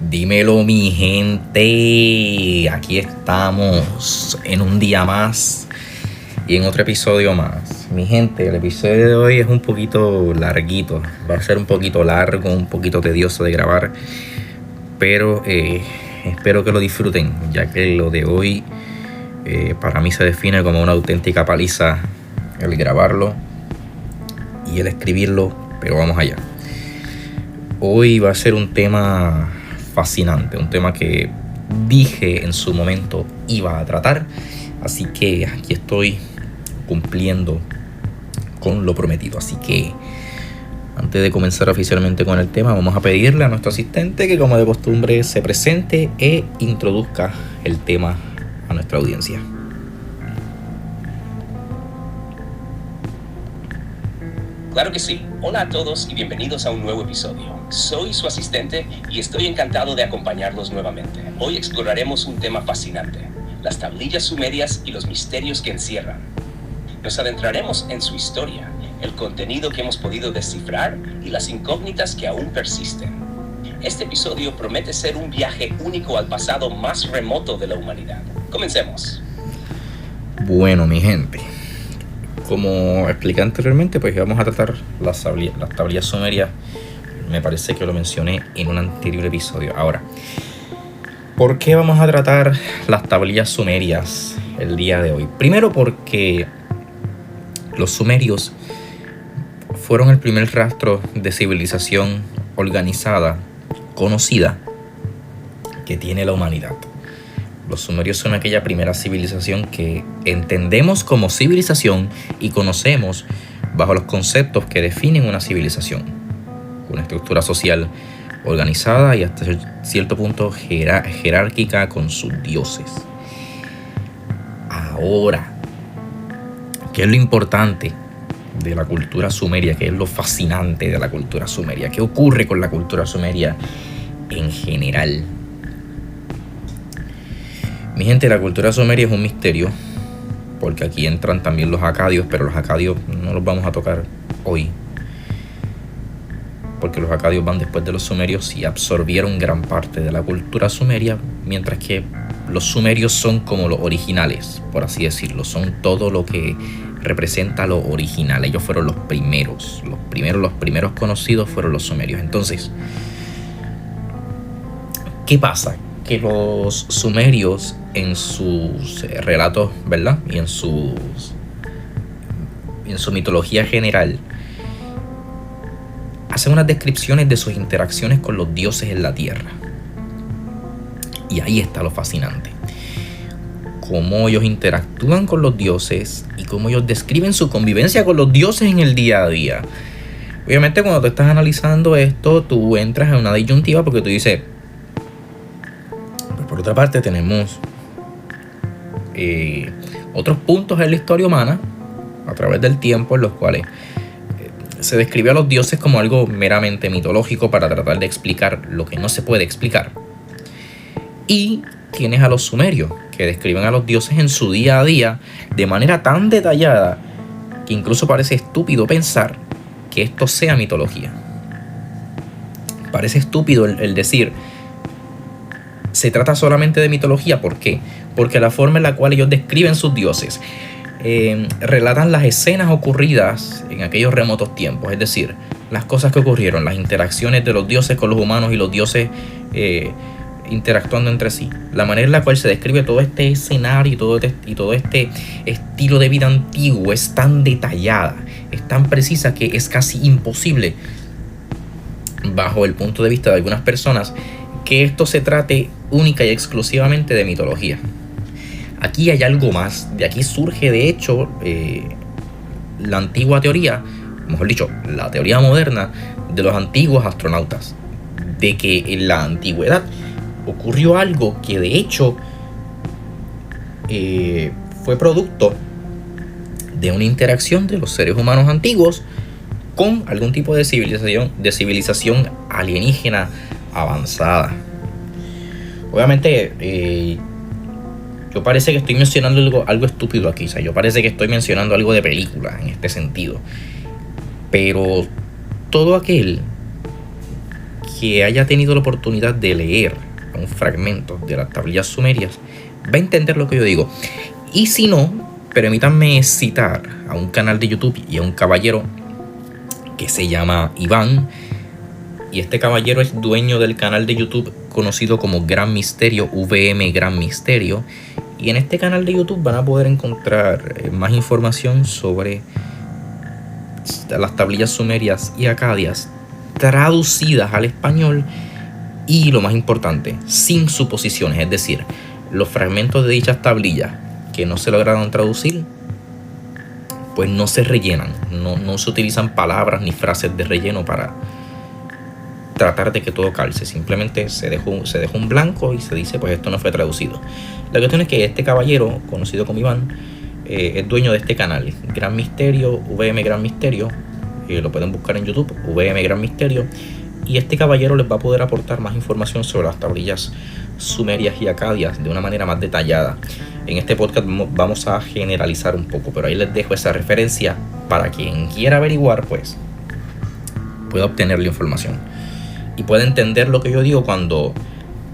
Dímelo, mi gente. Aquí estamos en un día más y en otro episodio más. Mi gente, el episodio de hoy es un poquito larguito. Va a ser un poquito largo, un poquito tedioso de grabar, pero espero que lo disfruten, ya que lo de hoy para mí se define como una auténtica paliza el grabarlo y el escribirlo, pero vamos allá. Hoy va a ser un tema fascinante, un tema que dije en su momento iba a tratar, así que aquí estoy cumpliendo con lo prometido. Así que antes de comenzar oficialmente con el tema, vamos a pedirle a nuestro asistente que, como de costumbre, se presente e introduzca el tema a nuestra audiencia. Claro que sí. Hola a todos y bienvenidos a un nuevo episodio. Soy su asistente y estoy encantado de acompañarlos nuevamente. Hoy exploraremos un tema fascinante: las tablillas sumerias y los misterios que encierran. Nos adentraremos en su historia, el contenido que hemos podido descifrar y las incógnitas que aún persisten. Este episodio promete ser un viaje único al pasado más remoto de la humanidad. Comencemos. Bueno, mi gente, como expliqué anteriormente, pues vamos a tratar las tablillas sumerias. Me parece que lo mencioné en un anterior episodio. Ahora, ¿por qué vamos a tratar las tablillas sumerias el día de hoy? Primero, porque los sumerios fueron el primer rastro de civilización organizada, conocida, que tiene la humanidad. Los sumerios son aquella primera civilización que entendemos como civilización y conocemos bajo los conceptos que definen una civilización. Una estructura social organizada y hasta cierto punto jerárquica con sus dioses. Ahora, ¿qué es lo importante de la cultura sumeria? ¿Qué es lo fascinante de la cultura sumeria? ¿Qué ocurre con la cultura sumeria en general? Mi gente, la cultura sumeria es un misterio, porque aquí entran también los acadios, pero los acadios no los vamos a tocar hoy, porque los acadios van después de los sumerios y absorbieron gran parte de la cultura sumeria, mientras que los sumerios son como los originales, por así decirlo, son todo lo que representa lo original. Ellos fueron los primeros conocidos fueron los sumerios. Entonces, ¿qué pasa? Que los sumerios en sus relatos, ¿verdad? Y en su mitología general hacen unas descripciones de sus interacciones con los dioses en la tierra. Y ahí está lo fascinante: cómo ellos interactúan con los dioses y cómo ellos describen su convivencia con los dioses en el día a día. Obviamente, cuando tú estás analizando esto, tú entras en una disyuntiva, porque tú dices, por otra parte, tenemos otros puntos en la historia humana a través del tiempo en los cuales se describe a los dioses como algo meramente mitológico para tratar de explicar lo que no se puede explicar. Y tienes a los sumerios, que describen a los dioses en su día a día de manera tan detallada que incluso parece estúpido pensar que esto sea mitología. Parece estúpido el decir se trata solamente de mitología. ¿Por qué? Porque la forma en la cual ellos describen sus dioses relatan las escenas ocurridas en aquellos remotos tiempos, es decir, las cosas que ocurrieron, las interacciones de los dioses con los humanos y los dioses interactuando entre sí. La manera en la cual se describe todo este escenario y todo este estilo de vida antiguo es tan detallada, es tan precisa, que es casi imposible, bajo el punto de vista de algunas personas, que esto se trate única y exclusivamente de mitología. Aquí hay algo más. De aquí surge, de hecho, la antigua teoría, mejor dicho, la teoría moderna de los antiguos astronautas, de que en la antigüedad ocurrió algo que de hecho fue producto de una interacción de los seres humanos antiguos con algún tipo de civilización alienígena avanzada. Obviamente, yo parece que estoy mencionando algo estúpido aquí. O sea, yo parece que estoy mencionando algo de película en este sentido. Pero todo aquel que haya tenido la oportunidad de leer un fragmento de las tablillas sumerias va a entender lo que yo digo. Y si no, permítanme citar a un canal de YouTube y a un caballero que se llama Iván. Y este caballero es dueño del canal de YouTube conocido como Gran Misterio, VM Gran Misterio. Y en este canal de YouTube van a poder encontrar más información sobre las tablillas sumerias y acadias traducidas al español y, lo más importante, sin suposiciones. Es decir, los fragmentos de dichas tablillas que no se lograron traducir, pues no se rellenan, no se utilizan palabras ni frases de relleno para tratar de que todo calce. Simplemente se dejó un blanco y se dice, pues esto no fue traducido. La cuestión es que este caballero, conocido como Iván, es dueño de este canal, Gran Misterio, VM Gran Misterio. Lo pueden buscar en YouTube, VM Gran Misterio. Y este caballero les va a poder aportar más información sobre las tablillas sumerias y acadias de una manera más detallada. En este podcast vamos a generalizar un poco, pero ahí les dejo esa referencia para quien quiera averiguar, pues pueda obtener la información y pueda entender lo que yo digo cuando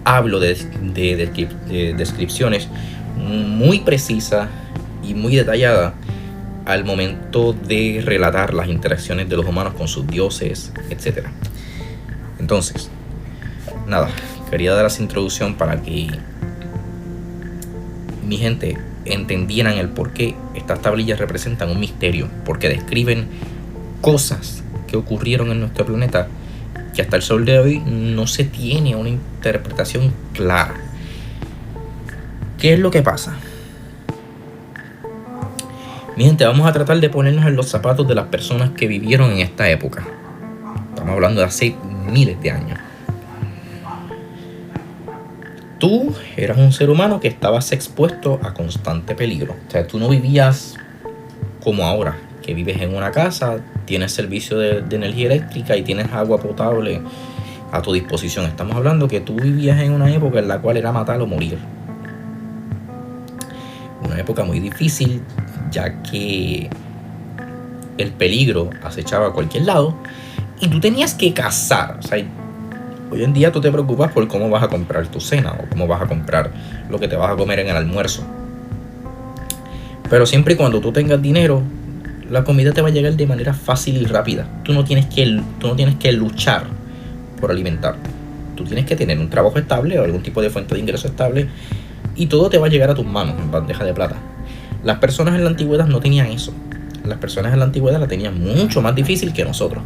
hablo de descripciones muy precisas y muy detalladas al momento de relatar las interacciones de los humanos con sus dioses, etc. Entonces, nada, quería dar esa introducción para que mi gente entendieran el por qué estas tablillas representan un misterio, porque describen cosas que ocurrieron en nuestro planeta que hasta el sol de hoy no se tiene una interpretación clara. ¿Qué es lo que pasa? Mi gente, vamos a tratar de ponernos en los zapatos de las personas que vivieron en esta época. Estamos hablando de hace miles de años. Tú eras un ser humano que estabas expuesto a constante peligro. O sea, tú no vivías como ahora, que vives en una casa, tienes servicio de energía eléctrica y tienes agua potable a tu disposición. Estamos hablando que tú vivías en una época en la cual era matar o morir. Una época muy difícil, ya que el peligro acechaba a cualquier lado y tú tenías que cazar. O sea, hoy en día tú te preocupas por cómo vas a comprar tu cena o cómo vas a comprar lo que te vas a comer en el almuerzo. Pero siempre y cuando tú tengas dinero, la comida te va a llegar de manera fácil y rápida. Tú no tienes que luchar por alimentarte. Tú tienes que tener un trabajo estable o algún tipo de fuente de ingreso estable y todo te va a llegar a tus manos en bandeja de plata. Las personas en la antigüedad no tenían eso. Las personas en la antigüedad la tenían mucho más difícil que nosotros.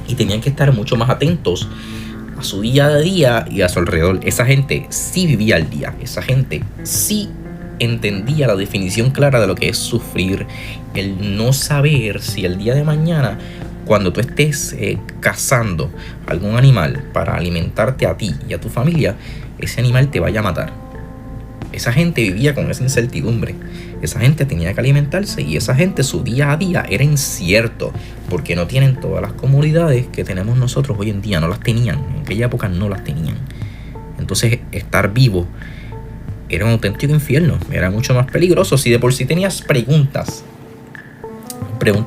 Y tenían que estar mucho más atentos a su día a día y a su alrededor. Esa gente sí vivía al día. Esa gente sí entendía la definición clara de lo que es sufrir. El no saber si el día de mañana, cuando tú estés cazando algún animal para alimentarte a ti y a tu familia, ese animal te vaya a matar. Esa gente vivía con esa incertidumbre. Esa gente tenía que alimentarse y esa gente, su día a día era incierto, porque no tienen todas las comodidades que tenemos nosotros hoy en día. No las tenían, en aquella época no las tenían. Entonces estar vivo era un auténtico infierno, era mucho más peligroso. Si de por sí tenías preguntas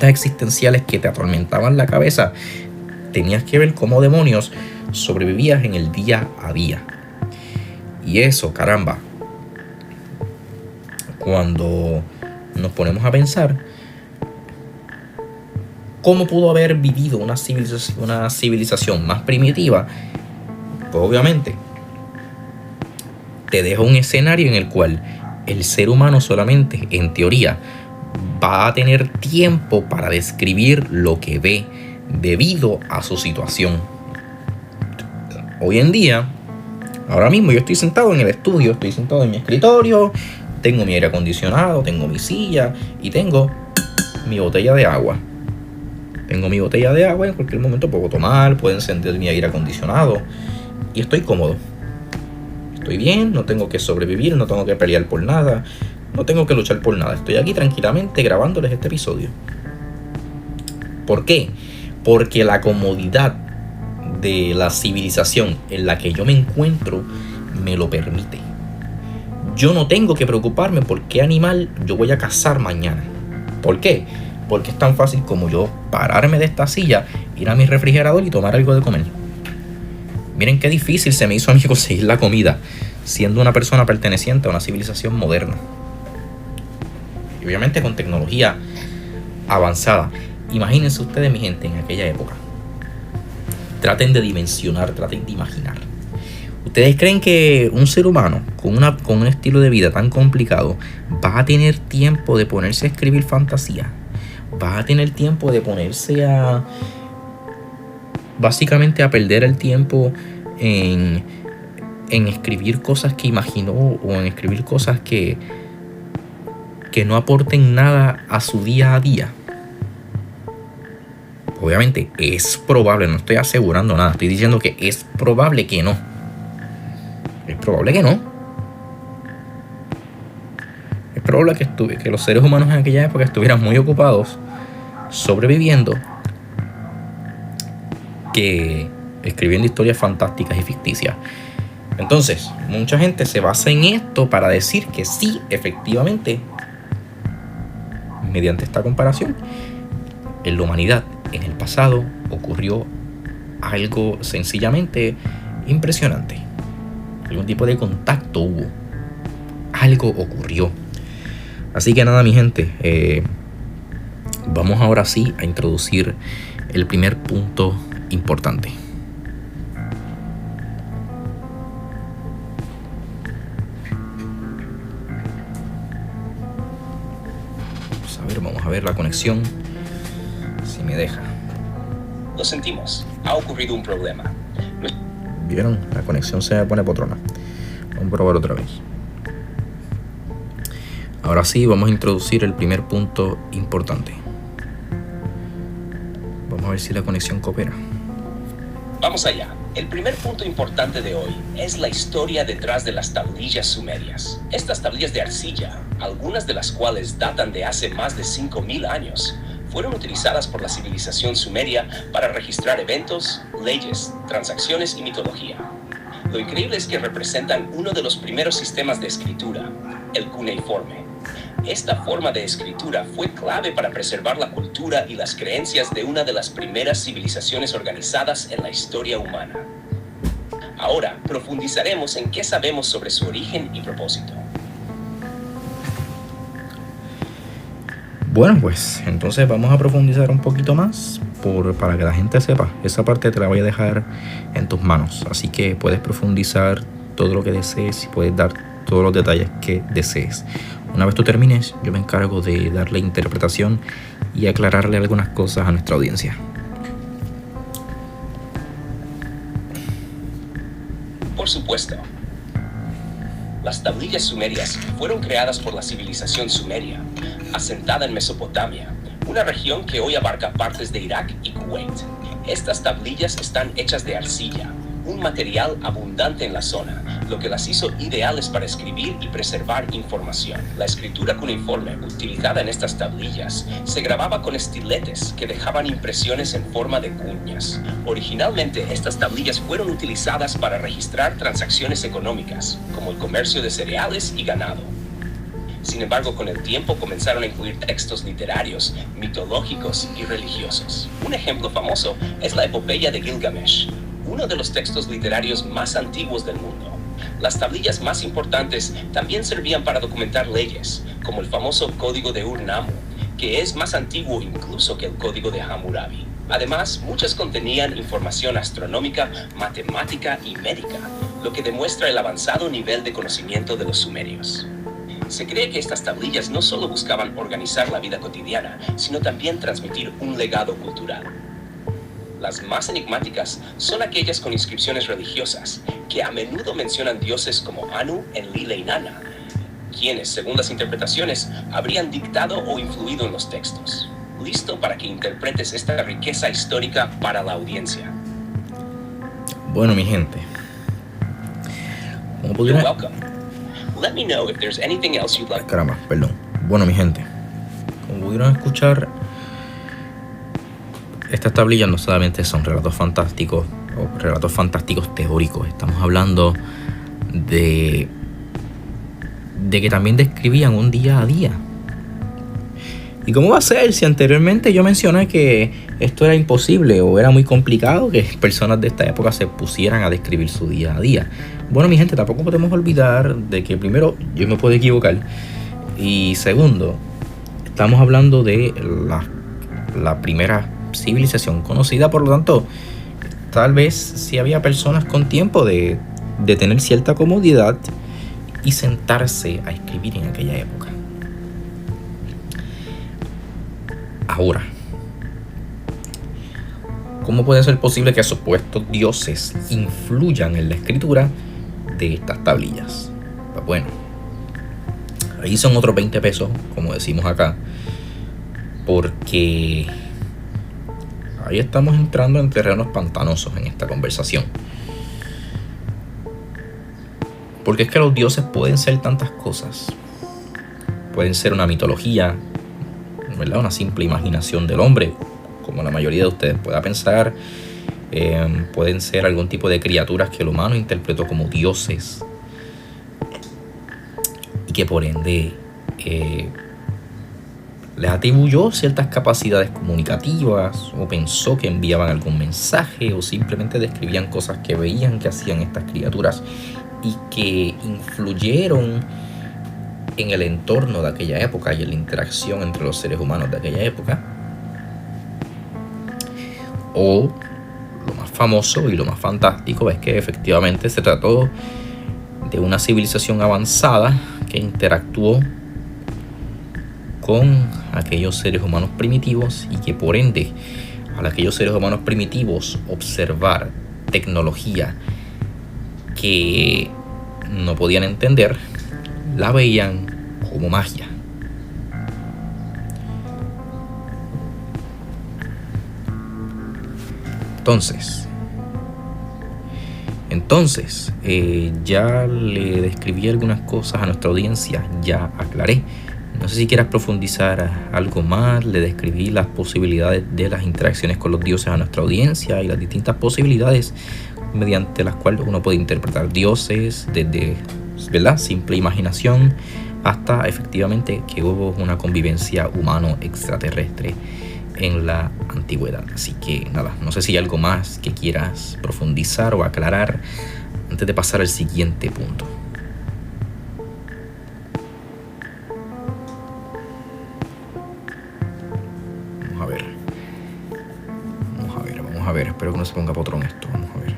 existenciales que te atormentaban la cabeza, tenías que ver cómo demonios sobrevivías en el día a día. Y eso, caramba, cuando nos ponemos a pensar cómo pudo haber vivido una civilización más primitiva, pues obviamente te deja un escenario en el cual el ser humano solamente, en teoría, va a tener tiempo para describir lo que ve debido a su situación. Hoy en día, ahora mismo yo estoy sentado en el estudio, estoy sentado en mi escritorio, tengo mi aire acondicionado, tengo mi silla y tengo mi botella de agua. Tengo mi botella de agua, en cualquier momento puedo tomar, puedo encender mi aire acondicionado y estoy cómodo. Estoy bien, no tengo que sobrevivir, no tengo que pelear por nada, no tengo que luchar por nada. Estoy aquí tranquilamente grabándoles este episodio. ¿Por qué? Porque la comodidad de la civilización en la que yo me encuentro me lo permite. Yo no tengo que preocuparme por qué animal yo voy a cazar mañana. ¿Por qué? Porque es tan fácil como yo pararme de esta silla, ir a mi refrigerador y tomar algo de comer. Miren qué difícil se me hizo a mí conseguir la comida, siendo una persona perteneciente a una civilización moderna. Y obviamente con tecnología avanzada. Imagínense ustedes, mi gente, en aquella época. Traten de dimensionar, traten de imaginar. ¿Ustedes creen que un ser humano con un estilo de vida tan complicado va a tener tiempo de ponerse a escribir fantasía? ¿Va a tener tiempo de ponerse a... básicamente a perder el tiempo en escribir cosas que imaginó o en escribir cosas que no aporten nada a su día a día? Obviamente es probable, no estoy asegurando nada, estoy diciendo que es probable que no. Es probable que no. Es probable que los seres humanos en aquella época estuvieran muy ocupados sobreviviendo que escribiendo historias fantásticas y ficticias. Entonces, mucha gente se basa en esto para decir que sí, efectivamente, mediante esta comparación, en la humanidad, en el pasado, ocurrió algo sencillamente impresionante. Algún tipo de contacto hubo. Algo ocurrió. Así que nada, mi gente, vamos ahora sí a introducir el primer punto importante. Vamos a ver la conexión, si me deja. Lo sentimos, ha ocurrido un problema. ¿Vieron? La conexión se me pone potrona. Vamos a probar otra vez. Ahora sí, vamos a introducir el primer punto importante. Vamos a ver si la conexión coopera. Vamos allá. El primer punto importante de hoy es la historia detrás de las tablillas sumerias. Estas tablillas de arcilla, algunas de las cuales datan de hace más de 5.000 años, fueron utilizadas por la civilización sumeria para registrar eventos, leyes, transacciones y mitología. Lo increíble es que representan uno de los primeros sistemas de escritura, el cuneiforme. Esta forma de escritura fue clave para preservar la cultura y las creencias de una de las primeras civilizaciones organizadas en la historia humana. Ahora profundizaremos en qué sabemos sobre su origen y propósito. Bueno, pues entonces vamos a profundizar un poquito más para que la gente sepa. Esa parte te la voy a dejar en tus manos, así que puedes profundizar todo lo que desees y puedes dar todos los detalles que desees. Una vez tú termines, yo me encargo de darle interpretación y aclararle algunas cosas a nuestra audiencia. Por supuesto. Las tablillas sumerias fueron creadas por la civilización sumeria, asentada en Mesopotamia, una región que hoy abarca partes de Irak y Kuwait. Estas tablillas están hechas de arcilla, un material abundante en la zona, lo que las hizo ideales para escribir y preservar información. La escritura cuneiforme utilizada en estas tablillas se grababa con estiletes que dejaban impresiones en forma de cuñas. Originalmente, estas tablillas fueron utilizadas para registrar transacciones económicas, como el comercio de cereales y ganado. Sin embargo, con el tiempo comenzaron a incluir textos literarios, mitológicos y religiosos. Un ejemplo famoso es la epopeya de Gilgamesh, uno de los textos literarios más antiguos del mundo. Las tablillas más importantes también servían para documentar leyes, como el famoso Código de Ur-Nammu, que es más antiguo incluso que el Código de Hammurabi. Además, muchas contenían información astronómica, matemática y médica, lo que demuestra el avanzado nivel de conocimiento de los sumerios. Se cree que estas tablillas no solo buscaban organizar la vida cotidiana, sino también transmitir un legado cultural. Las más enigmáticas son aquellas con inscripciones religiosas, que a menudo mencionan dioses como Anu, Enlil e Inanna, quienes, según las interpretaciones, habrían dictado o influido en los textos. Listo para que interpretes esta riqueza histórica para la audiencia. Bueno, mi gente, ¿cómo You're welcome. Let me know if there's anything else you'd like. Caramba, perdón. Bueno, mi gente, como pudieron escuchar, estas tablillas no solamente son relatos fantásticos o relatos fantásticos teóricos. Estamos hablando de que también describían un día a día. ¿Y cómo va a ser si anteriormente yo mencioné que esto era imposible o era muy complicado que personas de esta época se pusieran a describir su día a día? Bueno, mi gente, tampoco podemos olvidar de que primero yo me puedo equivocar y segundo, estamos hablando de la primera civilización conocida, por lo tanto, tal vez sí había personas con tiempo de tener cierta comodidad y sentarse a escribir en aquella época. Ahora, ¿cómo puede ser posible que supuestos dioses influyan en la escritura de estas tablillas? Pues bueno, ahí son otros 20 pesos, como decimos acá, porque ahí estamos entrando en terrenos pantanosos en esta conversación. Porque es que los dioses pueden ser tantas cosas. Pueden ser una mitología, ¿verdad? Una simple imaginación del hombre, como la mayoría de ustedes pueda pensar. Pueden ser algún tipo de criaturas que el humano interpretó como dioses y que por ende les atribuyó ciertas capacidades comunicativas o pensó que enviaban algún mensaje o simplemente describían cosas que veían que hacían estas criaturas y que influyeron en el entorno de aquella época y en la interacción entre los seres humanos de aquella época. O lo más famoso y lo más fantástico es que efectivamente se trató de una civilización avanzada que interactuó con aquellos seres humanos primitivos y que por ende a aquellos seres humanos primitivos observar tecnología que no podían entender la veían como magia. Entonces, ya le describí algunas cosas a nuestra audiencia, ya aclaré. No sé si quieras profundizar algo más, le describí las posibilidades de las interacciones con los dioses a nuestra audiencia y las distintas posibilidades mediante las cuales uno puede interpretar dioses, desde, ¿verdad?, simple imaginación hasta efectivamente que hubo una convivencia humano-extraterrestre en la antigüedad. Así que nada, no sé si hay algo más que quieras profundizar o aclarar antes de pasar al siguiente punto. Vamos a ver, espero que no se ponga patrón esto. Vamos a ver.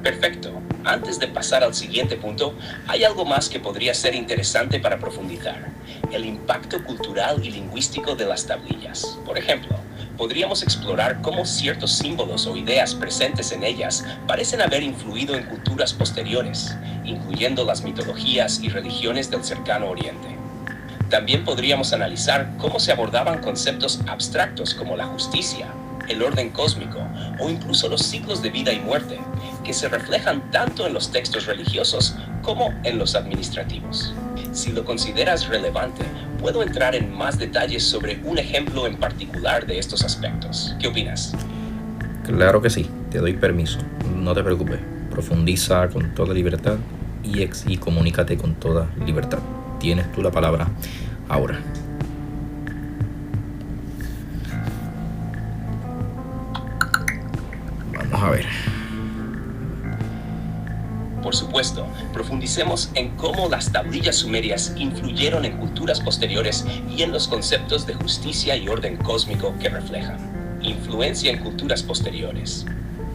Perfecto. Antes de pasar al siguiente punto, hay algo más que podría ser interesante para profundizar: el impacto cultural y lingüístico de las tablillas. Por ejemplo, podríamos explorar cómo ciertos símbolos o ideas presentes en ellas parecen haber influido en culturas posteriores, incluyendo las mitologías y religiones del cercano Oriente. También podríamos analizar cómo se abordaban conceptos abstractos como la justicia, el orden cósmico o incluso los ciclos de vida y muerte, que se reflejan tanto en los textos religiosos como en los administrativos. Si lo consideras relevante, puedo entrar en más detalles sobre un ejemplo en particular de estos aspectos. ¿Qué opinas? Claro que sí, te doy permiso. No te preocupes. Profundiza con toda libertad y comunícate con toda libertad. Tienes tú la palabra ahora. Vamos a ver. Por supuesto, profundicemos en cómo las tablillas sumerias influyeron en culturas posteriores y en los conceptos de justicia y orden cósmico que reflejan. Influencia en culturas posteriores.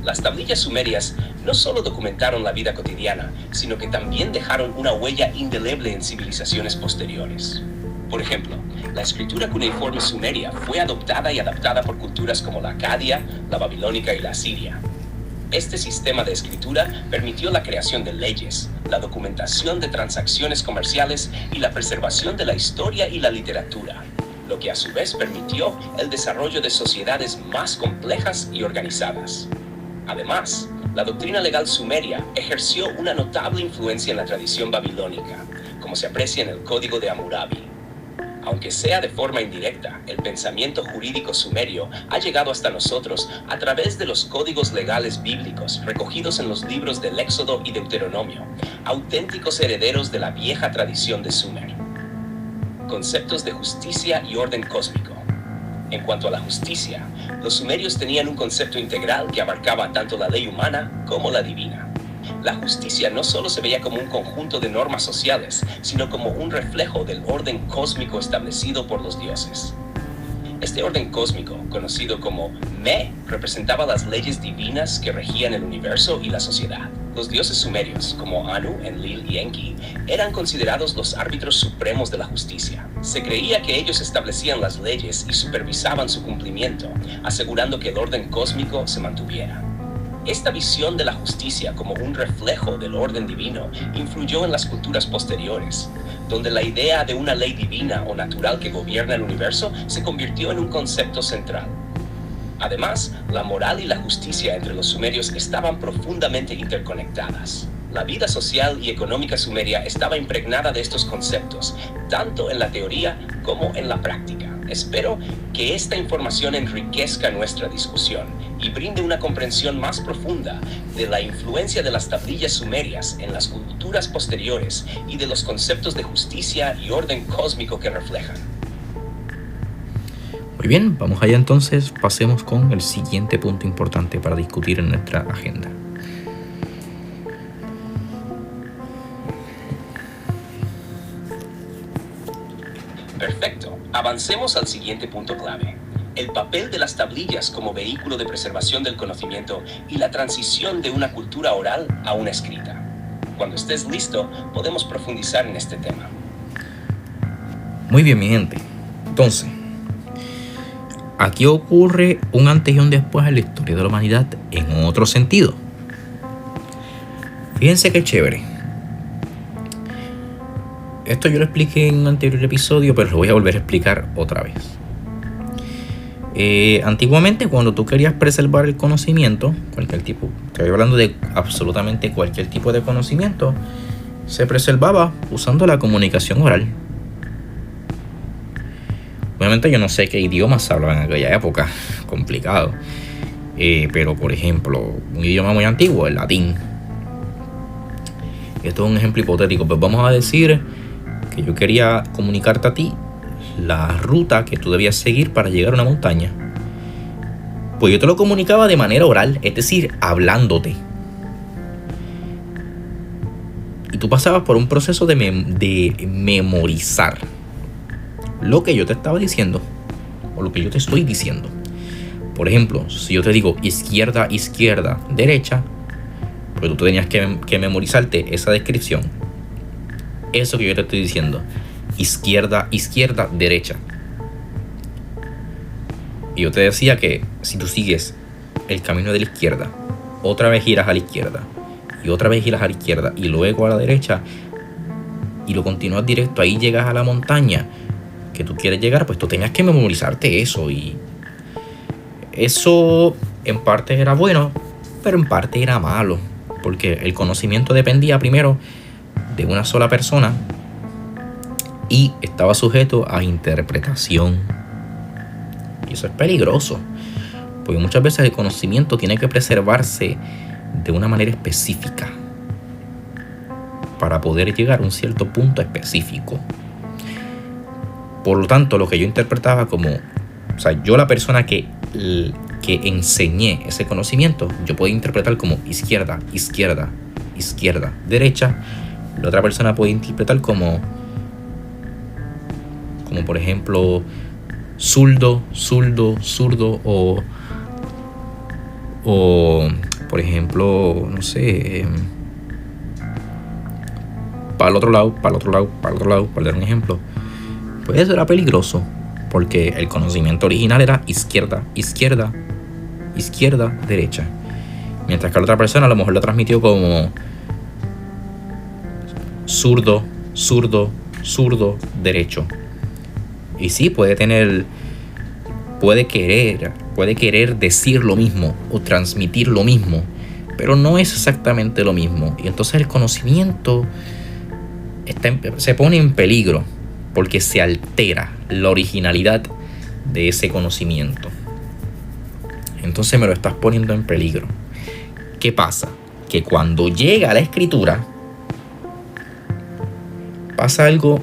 Las tablillas sumerias no solo documentaron la vida cotidiana, sino que también dejaron una huella indeleble en civilizaciones posteriores. Por ejemplo, la escritura cuneiforme sumeria fue adoptada y adaptada por culturas como la acadia, la babilónica y la asiria. Este sistema de escritura permitió la creación de leyes, la documentación de transacciones comerciales y la preservación de la historia y la literatura, lo que a su vez permitió el desarrollo de sociedades más complejas y organizadas. Además, la doctrina legal sumeria ejerció una notable influencia en la tradición babilónica, como se aprecia en el Código de Hammurabi. Aunque sea de forma indirecta, el pensamiento jurídico sumerio ha llegado hasta nosotros a través de los códigos legales bíblicos recogidos en los libros del Éxodo y Deuteronomio, auténticos herederos de la vieja tradición de Sumer. Conceptos de justicia y orden cósmico. En cuanto a la justicia, los sumerios tenían un concepto integral que abarcaba tanto la ley humana como la divina. La justicia no solo se veía como un conjunto de normas sociales, sino como un reflejo del orden cósmico establecido por los dioses. Este orden cósmico, conocido como Me, representaba las leyes divinas que regían el universo y la sociedad. Los dioses sumerios, como Anu, Enlil y Enki, eran considerados los árbitros supremos de la justicia. Se creía que ellos establecían las leyes y supervisaban su cumplimiento, asegurando que el orden cósmico se mantuviera. Esta visión de la justicia como un reflejo del orden divino influyó en las culturas posteriores, donde la idea de una ley divina o natural que gobierna el universo se convirtió en un concepto central. Además, la moral y la justicia entre los sumerios estaban profundamente interconectadas. La vida social y económica sumeria estaba impregnada de estos conceptos, tanto en la teoría como en la práctica. Espero que esta información enriquezca nuestra discusión y brinde una comprensión más profunda de la influencia de las tablillas sumerias en las culturas posteriores y de los conceptos de justicia y orden cósmico que reflejan. Muy bien, vamos allá entonces, pasemos con el siguiente punto importante para discutir en nuestra agenda. Perfecto, avancemos al siguiente punto clave: el papel de las tablillas como vehículo de preservación del conocimiento y la transición de una cultura oral a una escrita. Cuando estés listo, podemos profundizar en este tema. Muy bien, mi gente. Entonces, aquí ocurre un antes y un después en la historia de la humanidad en otro sentido. Fíjense qué chévere. Esto yo lo expliqué en un anterior episodio, pero lo voy a volver a explicar otra vez. Antiguamente, cuando tú querías preservar el conocimiento, cualquier tipo, estoy hablando de absolutamente cualquier tipo de conocimiento, se preservaba usando la comunicación oral. Obviamente yo no sé qué idiomas se hablaban en aquella época, complicado. Pero por ejemplo, un idioma muy antiguo, el latín. Esto es un ejemplo hipotético, pues vamos a decir que yo quería comunicarte a ti la ruta que tú debías seguir para llegar a una montaña. Pues yo te lo comunicaba de manera oral, es decir, hablándote. Y tú pasabas por un proceso de memorizar lo que yo te estaba diciendo o lo que yo te estoy diciendo. Por ejemplo, si yo te digo izquierda, izquierda, derecha, pues tú tenías que memorizarte esa descripción. Eso que yo te estoy diciendo. Izquierda, izquierda, derecha. Y yo te decía que si tú sigues el camino de la izquierda, otra vez giras a la izquierda y otra vez giras a la izquierda y luego a la derecha y lo continúas directo, ahí llegas a la montaña que tú quieres llegar, pues tú tenías que memorizarte eso. Y eso en parte era bueno, pero en parte era malo, porque el conocimiento dependía primero de una sola persona y estaba sujeto a interpretación. Y eso es peligroso, porque muchas veces el conocimiento tiene que preservarse de una manera específica para poder llegar a un cierto punto específico. Por lo tanto, lo que yo interpretaba como, o sea, yo la persona que enseñé ese conocimiento, yo podía interpretar como izquierda, izquierda, izquierda, derecha. La otra persona puede interpretar como por ejemplo zurdo, zurdo, zurdo, o por ejemplo, no sé, para el otro lado, para el otro lado, para el otro lado, para dar un ejemplo. Pues eso era peligroso, porque el conocimiento original era izquierda, izquierda, izquierda, derecha. Mientras que la otra persona a lo mejor lo transmitió como zurdo, zurdo, zurdo, derecho. Y sí, puede querer decir lo mismo o transmitir lo mismo, pero no es exactamente lo mismo. Y entonces el conocimiento se pone en peligro, porque se altera la originalidad de ese conocimiento. Entonces me lo estás poniendo en peligro. ¿Qué pasa? Que cuando llega a la escritura pasa algo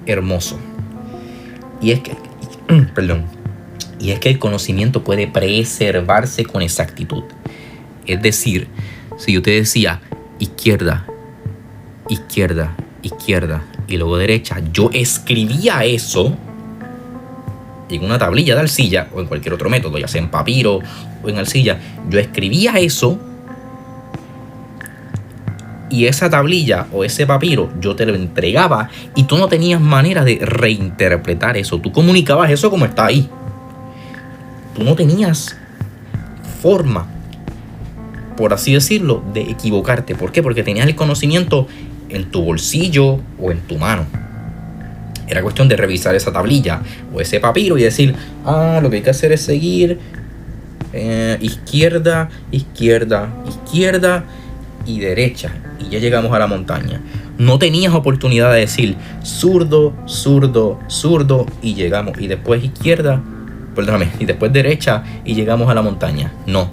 hermoso. Y es que, Y es que el conocimiento puede preservarse con exactitud. Es decir, si yo te decía izquierda, izquierda, izquierda y luego derecha, yo escribía eso en una tablilla de arcilla o en cualquier otro método, ya sea en papiro o en arcilla. Yo escribía eso y esa tablilla o ese papiro yo te lo entregaba y tú no tenías manera de reinterpretar eso. Tú comunicabas eso como está ahí. Tú no tenías forma, por así decirlo, de equivocarte. ¿Por qué? Porque tenías el conocimiento en tu bolsillo o en tu mano. Era cuestión de revisar esa tablilla o ese papiro y decir, lo que hay que hacer es seguir izquierda, izquierda, izquierda y derecha. Y ya llegamos a la montaña. No tenías oportunidad de decir zurdo, zurdo, zurdo y llegamos. Y después izquierda, y después derecha y llegamos a la montaña. No.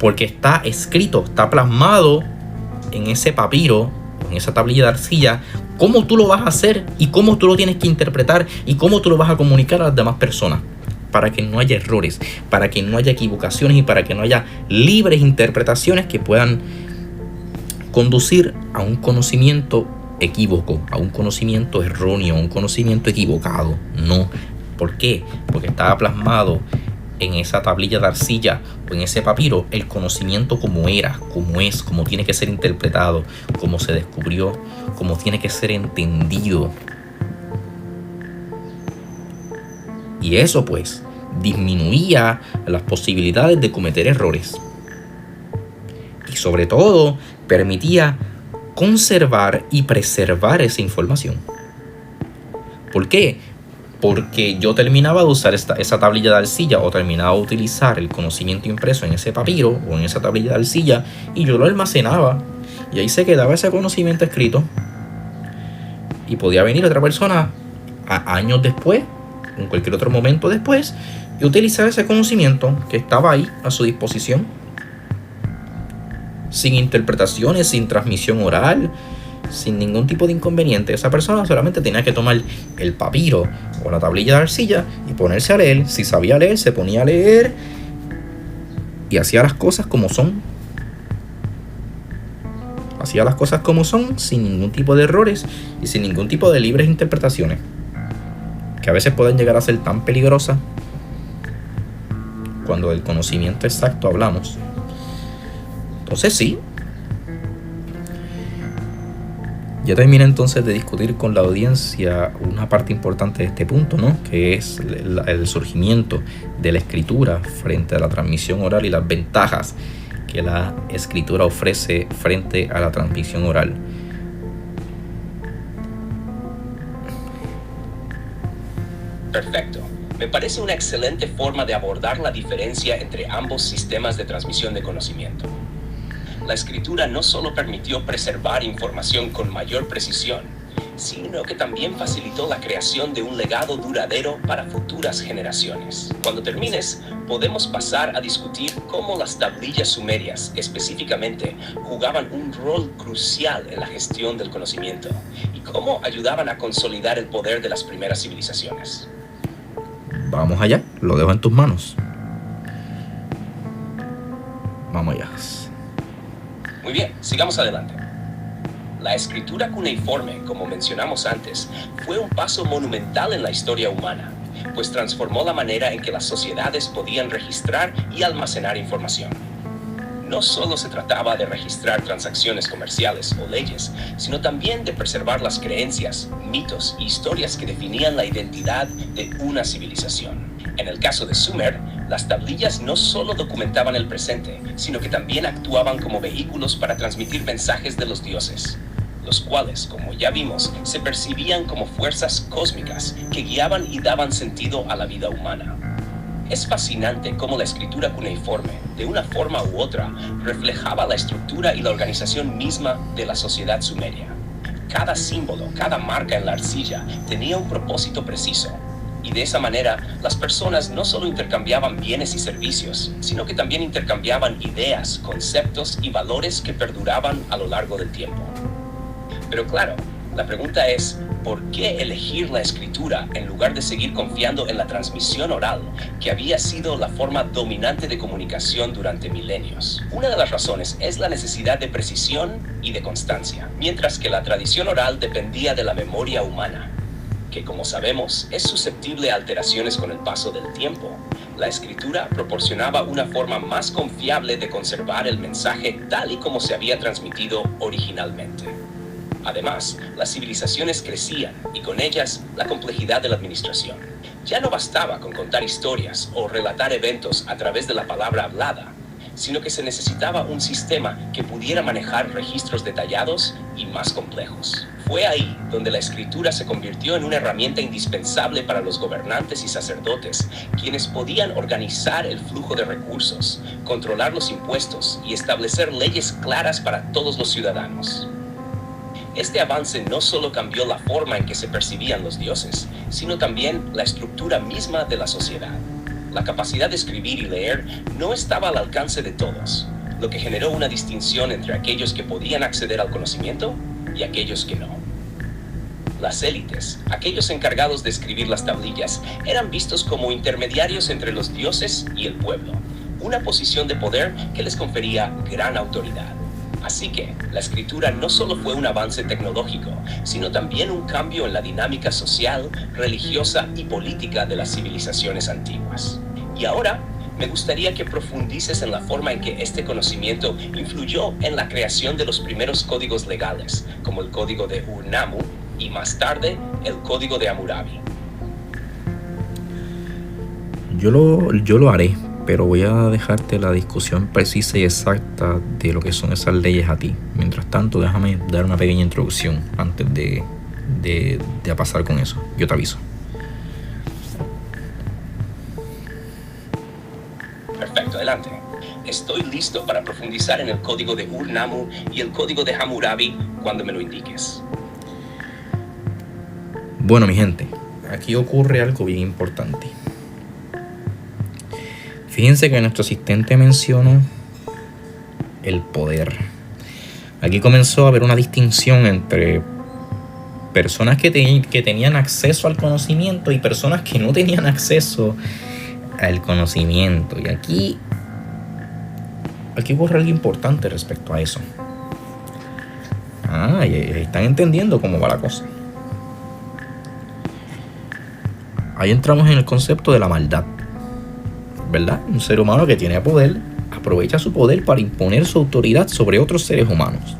Porque está escrito, está plasmado en ese papiro, en esa tablilla de arcilla, cómo tú lo vas a hacer y cómo tú lo tienes que interpretar y cómo tú lo vas a comunicar a las demás personas. Para que no haya errores, para que no haya equivocaciones y para que no haya libres interpretaciones que puedan conducir a un conocimiento equívoco, a un conocimiento erróneo, a un conocimiento equivocado. No. ¿Por qué? Porque estaba plasmado en esa tablilla de arcilla o en ese papiro el conocimiento como era, como es, como tiene que ser interpretado, como se descubrió, como tiene que ser entendido. Y eso pues disminuía las posibilidades de cometer errores. Y sobre todo permitía conservar y preservar esa información. ¿Por qué? Porque yo terminaba de usar esa tablilla de arcilla o terminaba de utilizar el conocimiento impreso en ese papiro o en esa tablilla de arcilla y yo lo almacenaba y ahí se quedaba ese conocimiento escrito y podía venir otra persona años después, en cualquier otro momento después, y utilizar ese conocimiento que estaba ahí a su disposición sin interpretaciones, sin transmisión oral, sin ningún tipo de inconveniente. Esa persona solamente tenía que tomar el papiro o la tablilla de arcilla y ponerse a leer. Si sabía leer, se ponía a leer y hacía las cosas como son. Hacía las cosas como son, sin ningún tipo de errores y sin ningún tipo de libres interpretaciones, que a veces pueden llegar a ser tan peligrosas cuando del conocimiento exacto hablamos. Entonces sí, ya terminé entonces de discutir con la audiencia una parte importante de este punto, ¿no? Que es el surgimiento de la escritura frente a la transmisión oral y las ventajas que la escritura ofrece frente a la transmisión oral. Perfecto. Me parece una excelente forma de abordar la diferencia entre ambos sistemas de transmisión de conocimiento. La escritura no solo permitió preservar información con mayor precisión, sino que también facilitó la creación de un legado duradero para futuras generaciones. Cuando termines, podemos pasar a discutir cómo las tablillas sumerias, específicamente, jugaban un rol crucial en la gestión del conocimiento y cómo ayudaban a consolidar el poder de las primeras civilizaciones. Vamos allá, lo dejo en tus manos. Vamos allá. Muy bien, sigamos adelante. La escritura cuneiforme, como mencionamos antes, fue un paso monumental en la historia humana, pues transformó la manera en que las sociedades podían registrar y almacenar información. No solo se trataba de registrar transacciones comerciales o leyes, sino también de preservar las creencias, mitos y historias que definían la identidad de una civilización. En el caso de Sumer, las tablillas no solo documentaban el presente, sino que también actuaban como vehículos para transmitir mensajes de los dioses, los cuales, como ya vimos, se percibían como fuerzas cósmicas que guiaban y daban sentido a la vida humana. Es fascinante cómo la escritura cuneiforme, de una forma u otra, reflejaba la estructura y la organización misma de la sociedad sumeria. Cada símbolo, cada marca en la arcilla tenía un propósito preciso. Y de esa manera, las personas no solo intercambiaban bienes y servicios, sino que también intercambiaban ideas, conceptos y valores que perduraban a lo largo del tiempo. Pero claro, La pregunta es, ¿por qué elegir la escritura en lugar de seguir confiando en la transmisión oral, que había sido la forma dominante de comunicación durante milenios? Una de las razones es la necesidad de precisión y de constancia, mientras que la tradición oral dependía de la memoria humana, que como sabemos es susceptible a alteraciones con el paso del tiempo. La escritura proporcionaba una forma más confiable de conservar el mensaje tal y como se había transmitido originalmente. Además, las civilizaciones crecían y con ellas la complejidad de la administración. Ya no bastaba con contar historias o relatar eventos a través de la palabra hablada, sino que se necesitaba un sistema que pudiera manejar registros detallados y más complejos. Fue ahí donde la escritura se convirtió en una herramienta indispensable para los gobernantes y sacerdotes, quienes podían organizar el flujo de recursos, controlar los impuestos y establecer leyes claras para todos los ciudadanos. Este avance no solo cambió la forma en que se percibían los dioses, sino también la estructura misma de la sociedad. La capacidad de escribir y leer no estaba al alcance de todos, lo que generó una distinción entre aquellos que podían acceder al conocimiento y aquellos que no. Las élites, aquellos encargados de escribir las tablillas, eran vistos como intermediarios entre los dioses y el pueblo, una posición de poder que les confería gran autoridad. Así que la escritura no solo fue un avance tecnológico, sino también un cambio en la dinámica social, religiosa y política de las civilizaciones antiguas. Y ahora me gustaría que profundices en la forma en que este conocimiento influyó en la creación de los primeros códigos legales, como el código de Ur-Nammu y más tarde el código de Hammurabi. Yo lo haré, pero voy a dejarte la discusión precisa y exacta de lo que son esas leyes a ti. Mientras tanto, déjame dar una pequeña introducción antes de pasar con eso. Yo te aviso. Perfecto, adelante. Estoy listo para profundizar en el código de Ur-Nammu y el código de Hammurabi cuando me lo indiques. Bueno, mi gente, aquí ocurre algo bien importante. Fíjense que nuestro asistente mencionó el poder. Aquí comenzó a haber una distinción entre personas que tenían acceso al conocimiento y personas que no tenían acceso al conocimiento. Y aquí ocurre algo importante respecto a eso. Y están entendiendo cómo va la cosa. Ahí entramos en el concepto de la maldad, ¿verdad? Un ser humano que tiene poder aprovecha su poder para imponer su autoridad sobre otros seres humanos.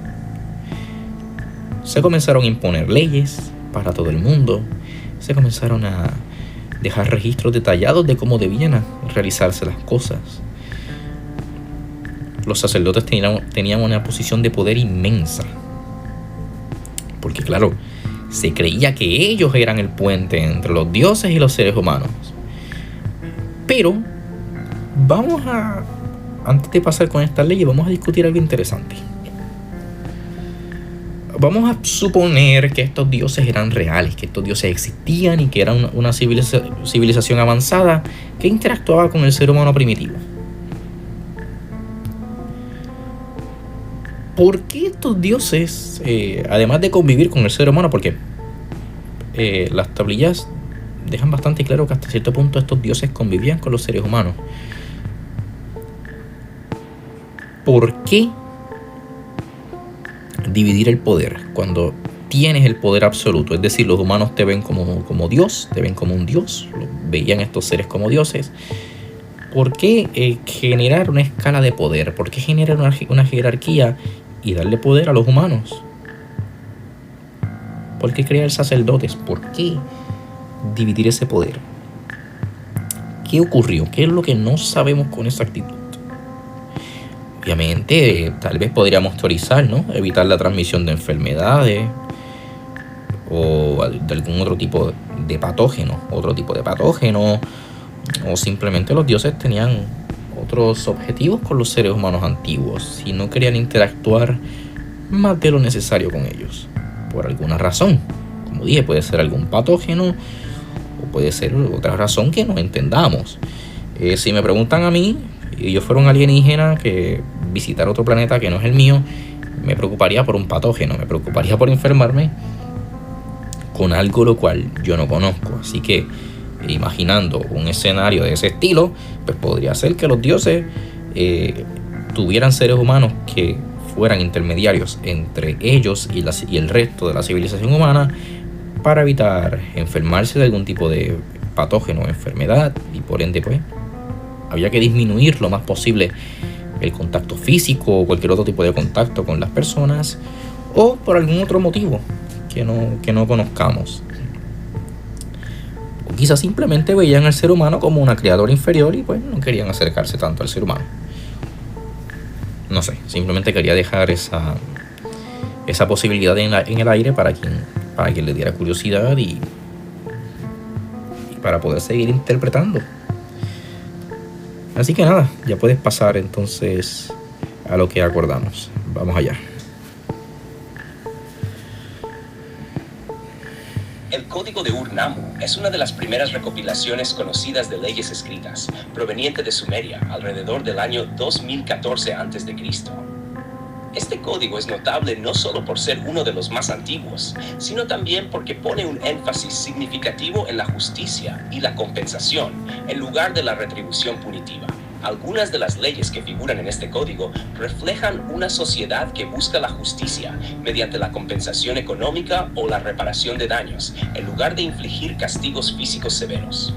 Se comenzaron a imponer leyes para todo el mundo. Se comenzaron a dejar registros detallados de cómo debían realizarse las cosas. Los sacerdotes tenían una posición de poder inmensa, porque claro, se creía que ellos eran el puente entre los dioses y los seres humanos. Pero antes de pasar con esta ley, vamos a discutir algo interesante. Vamos a suponer que estos dioses eran reales, que estos dioses existían y que eran una civilización avanzada que interactuaba con el ser humano primitivo. ¿Por qué estos dioses, además de convivir con el ser humano, porque las tablillas dejan bastante claro que hasta cierto punto estos dioses convivían con los seres humanos? ¿Por qué dividir el poder cuando tienes el poder absoluto? Es decir, los humanos te ven como Dios, te ven como un Dios, veían estos seres como dioses. ¿Por qué generar una escala de poder? ¿Por qué generar una jerarquía y darle poder a los humanos? ¿Por qué crear sacerdotes? ¿Por qué dividir ese poder? ¿Qué ocurrió? ¿Qué es lo que no sabemos con exactitud? Obviamente, tal vez podríamos teorizar, ¿no? Evitar la transmisión de enfermedades o de algún otro tipo de patógeno, o simplemente los dioses tenían otros objetivos con los seres humanos antiguos y no querían interactuar más de lo necesario con ellos, por alguna razón. Como dije, puede ser algún patógeno o puede ser otra razón que no entendamos. Si me preguntan a mí, y yo fuera un alienígena que visitara otro planeta que no es el mío, me preocuparía por un patógeno, me preocuparía por enfermarme con algo lo cual yo no conozco. Así que, imaginando un escenario de ese estilo, pues podría ser que los dioses tuvieran seres humanos que fueran intermediarios entre ellos y el resto de la civilización humana para evitar enfermarse de algún tipo de patógeno o enfermedad, y por ende pues había que disminuir lo más posible el contacto físico o cualquier otro tipo de contacto con las personas, o por algún otro motivo que no conozcamos. O quizás simplemente veían al ser humano como una criatura inferior y pues no querían acercarse tanto al ser humano. No sé, simplemente quería dejar esa posibilidad en el aire para quien le diera curiosidad y para poder seguir interpretando. Así que nada, ya puedes pasar entonces a lo que acordamos. Vamos allá. El Código de Ur-Nammu es una de las primeras recopilaciones conocidas de leyes escritas, proveniente de Sumeria, alrededor del año 2014 a.C. Este código es notable no solo por ser uno de los más antiguos, sino también porque pone un énfasis significativo en la justicia y la compensación, en lugar de la retribución punitiva. Algunas de las leyes que figuran en este código reflejan una sociedad que busca la justicia mediante la compensación económica o la reparación de daños, en lugar de infligir castigos físicos severos.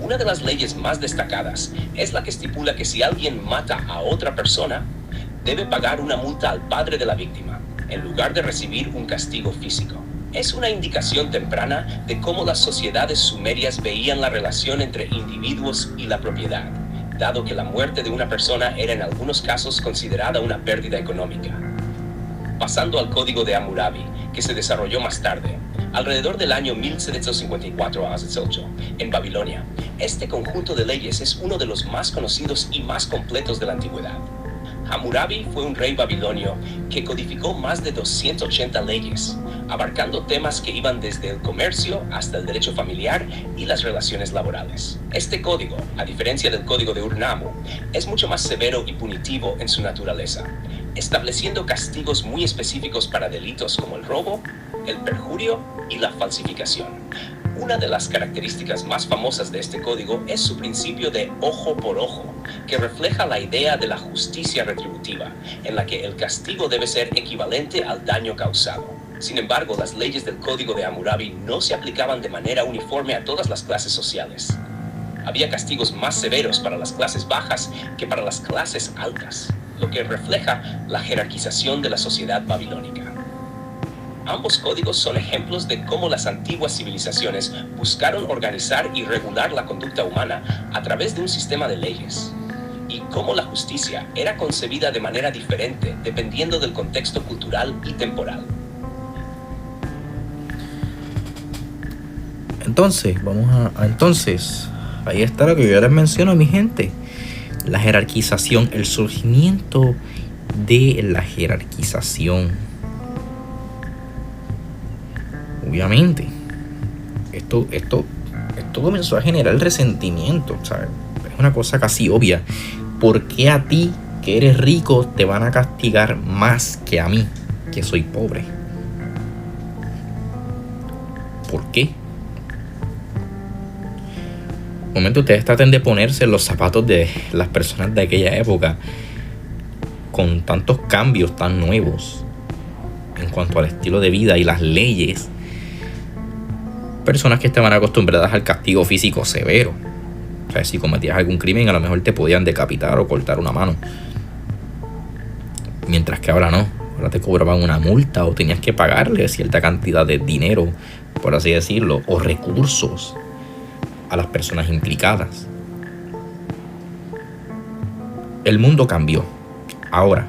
Una de las leyes más destacadas es la que estipula que si alguien mata a otra persona, debe pagar una multa al padre de la víctima, en lugar de recibir un castigo físico. Es una indicación temprana de cómo las sociedades sumerias veían la relación entre individuos y la propiedad, dado que la muerte de una persona era en algunos casos considerada una pérdida económica. Pasando al Código de Hammurabi, que se desarrolló más tarde, alrededor del año 1754 a.C., en Babilonia, este conjunto de leyes es uno de los más conocidos y más completos de la antigüedad. Hammurabi fue un rey babilonio que codificó más de 280 leyes, abarcando temas que iban desde el comercio hasta el derecho familiar y las relaciones laborales. Este código, a diferencia del Código de Ur-Nammu, es mucho más severo y punitivo en su naturaleza, estableciendo castigos muy específicos para delitos como el robo, el perjurio y la falsificación. Una de las características más famosas de este código es su principio de ojo por ojo, que refleja la idea de la justicia retributiva, en la que el castigo debe ser equivalente al daño causado. Sin embargo, las leyes del Código de Hammurabi no se aplicaban de manera uniforme a todas las clases sociales. Había castigos más severos para las clases bajas que para las clases altas, lo que refleja la jerarquización de la sociedad babilónica. Ambos códigos son ejemplos de cómo las antiguas civilizaciones buscaron organizar y regular la conducta humana a través de un sistema de leyes, y cómo la justicia era concebida de manera diferente dependiendo del contexto cultural y temporal. Entonces, entonces, ahí está lo que yo les menciono, mi gente. La jerarquización, el surgimiento de la jerarquización. Obviamente, esto comenzó a generar resentimiento, ¿sabes? Es una cosa casi obvia. ¿Por qué a ti, que eres rico, te van a castigar más que a mí, que soy pobre? ¿Por qué? Un momento, ustedes traten de ponerse en los zapatos de las personas de aquella época, con tantos cambios tan nuevos en cuanto al estilo de vida y las leyes. Personas que estaban acostumbradas al castigo físico severo. O sea, si cometías algún crimen, a lo mejor te podían decapitar o cortar una mano. Mientras que ahora no. Ahora te cobraban una multa o tenías que pagarle cierta cantidad de dinero, por así decirlo, o recursos a las personas implicadas. El mundo cambió. Ahora,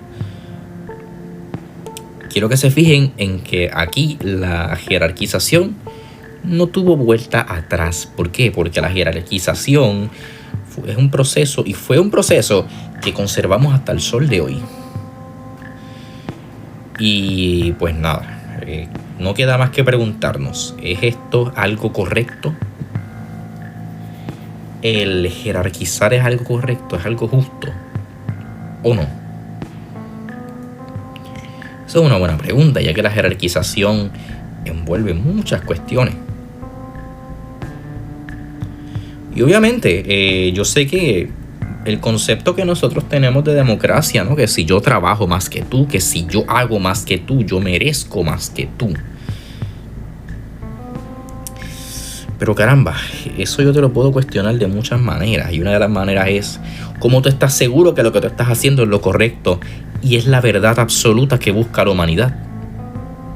quiero que se fijen en que aquí la jerarquización no tuvo vuelta atrás. ¿Por qué? Porque la jerarquización es un proceso, y fue un proceso que conservamos hasta el sol de hoy. Y pues nada, no queda más que preguntarnos, ¿es esto algo correcto? ¿El jerarquizar es algo correcto? ¿Es algo justo? ¿O no? Esa es una buena pregunta, ya que la jerarquización envuelve muchas cuestiones. Y obviamente yo sé que el concepto que nosotros tenemos de democracia, ¿no? Que si yo trabajo más que tú, que si yo hago más que tú, yo merezco más que tú. Pero caramba, eso yo te lo puedo cuestionar de muchas maneras. Y una de las maneras es cómo tú estás seguro que lo que tú estás haciendo es lo correcto y es la verdad absoluta que busca la humanidad.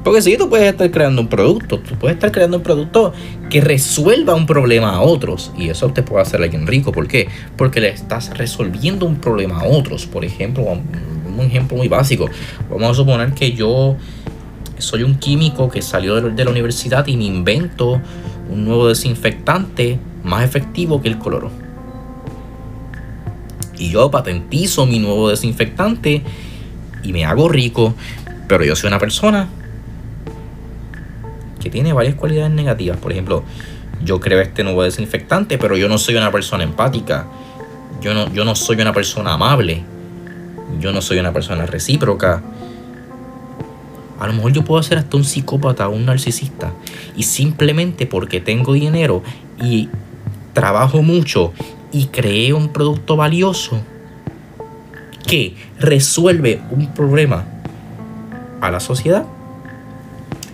Porque si tú puedes estar creando un producto, tú puedes estar creando un producto que resuelva un problema a otros. Y eso te puede hacer alguien rico. ¿Por qué? Porque le estás resolviendo un problema a otros. Por ejemplo, un ejemplo muy básico. Vamos a suponer que yo soy un químico que salió de la universidad y me invento un nuevo desinfectante más efectivo que el cloro. Y yo patentizo mi nuevo desinfectante y me hago rico. Pero yo soy una persona que tiene varias cualidades negativas. Por ejemplo, yo creo este nuevo desinfectante, pero yo no soy una persona empática. Yo no soy una persona amable. Yo no soy una persona recíproca. A lo mejor yo puedo ser hasta un psicópata o un narcisista. Y simplemente porque tengo dinero y trabajo mucho y creé un producto valioso que resuelve un problema a la sociedad,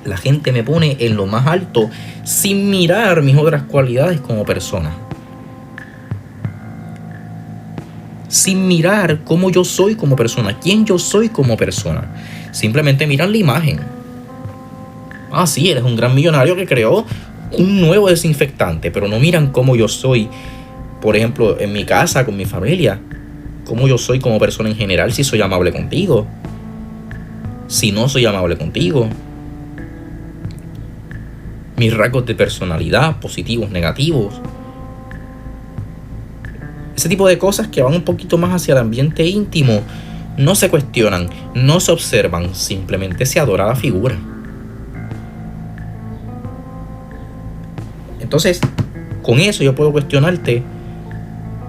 la gente me pone en lo más alto sin mirar mis otras cualidades como persona. Sin mirar cómo yo soy como persona, quién yo soy como persona. Simplemente miran la imagen. Ah, sí, eres un gran millonario que creó un nuevo desinfectante, pero no miran cómo yo soy, por ejemplo, en mi casa, con mi familia. Cómo yo soy como persona en general, si soy amable contigo, si no soy amable contigo. Mis rasgos de personalidad, positivos, negativos. Ese tipo de cosas que van un poquito más hacia el ambiente íntimo no se cuestionan, no se observan, simplemente se adora la figura. Entonces, con eso yo puedo cuestionarte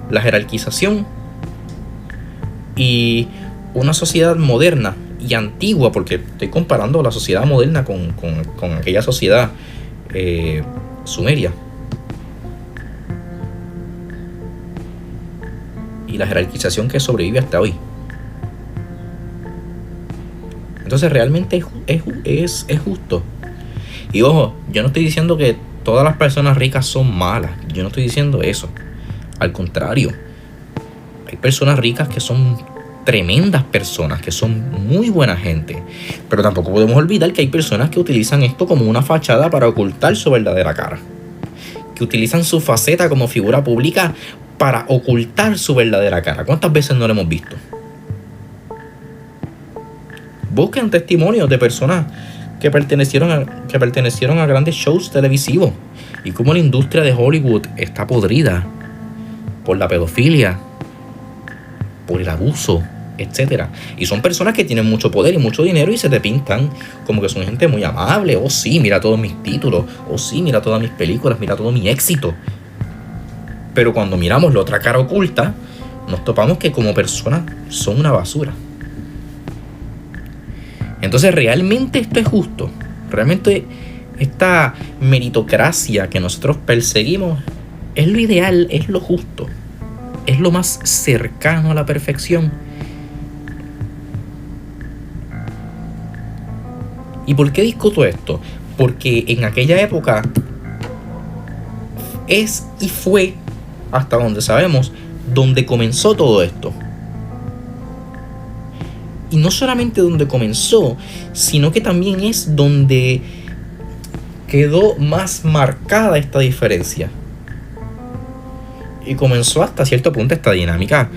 la jerarquización y una sociedad moderna y antigua, porque estoy comparando la sociedad moderna con aquella sociedad sumeria. Y la jerarquización que sobrevive hasta hoy. Entonces realmente es justo. Y ojo, yo no estoy diciendo que todas las personas ricas son malas. Yo no estoy diciendo eso. Al contrario, hay personas ricas que son tremendas personas, que son muy buena gente. Pero tampoco podemos olvidar que hay personas que utilizan esto como una fachada para ocultar su verdadera cara. Que utilizan su faceta como figura pública para ocultar su verdadera cara. ¿Cuántas veces no lo hemos visto? Busquen testimonios de personas que pertenecieron a grandes shows televisivos y cómo la industria de Hollywood está podrida por la pedofilia, por el abuso, etc. Y son personas que tienen mucho poder y mucho dinero y se te pintan como que son gente muy amable. Oh sí, mira todos mis títulos. Oh sí, mira todas mis películas, mira todo mi éxito. Pero cuando miramos la otra cara oculta, nos topamos que como personas son una basura. Entonces, ¿realmente esto es justo? ¿Realmente esta meritocracia que nosotros perseguimos es lo ideal, es lo justo, es lo más cercano a la perfección? ¿Y por qué discuto esto? Porque en aquella época es y fue, hasta donde sabemos, donde comenzó todo esto. Y no solamente donde comenzó, sino que también es donde quedó más marcada esta diferencia. Y comenzó hasta cierto punto esta dinámica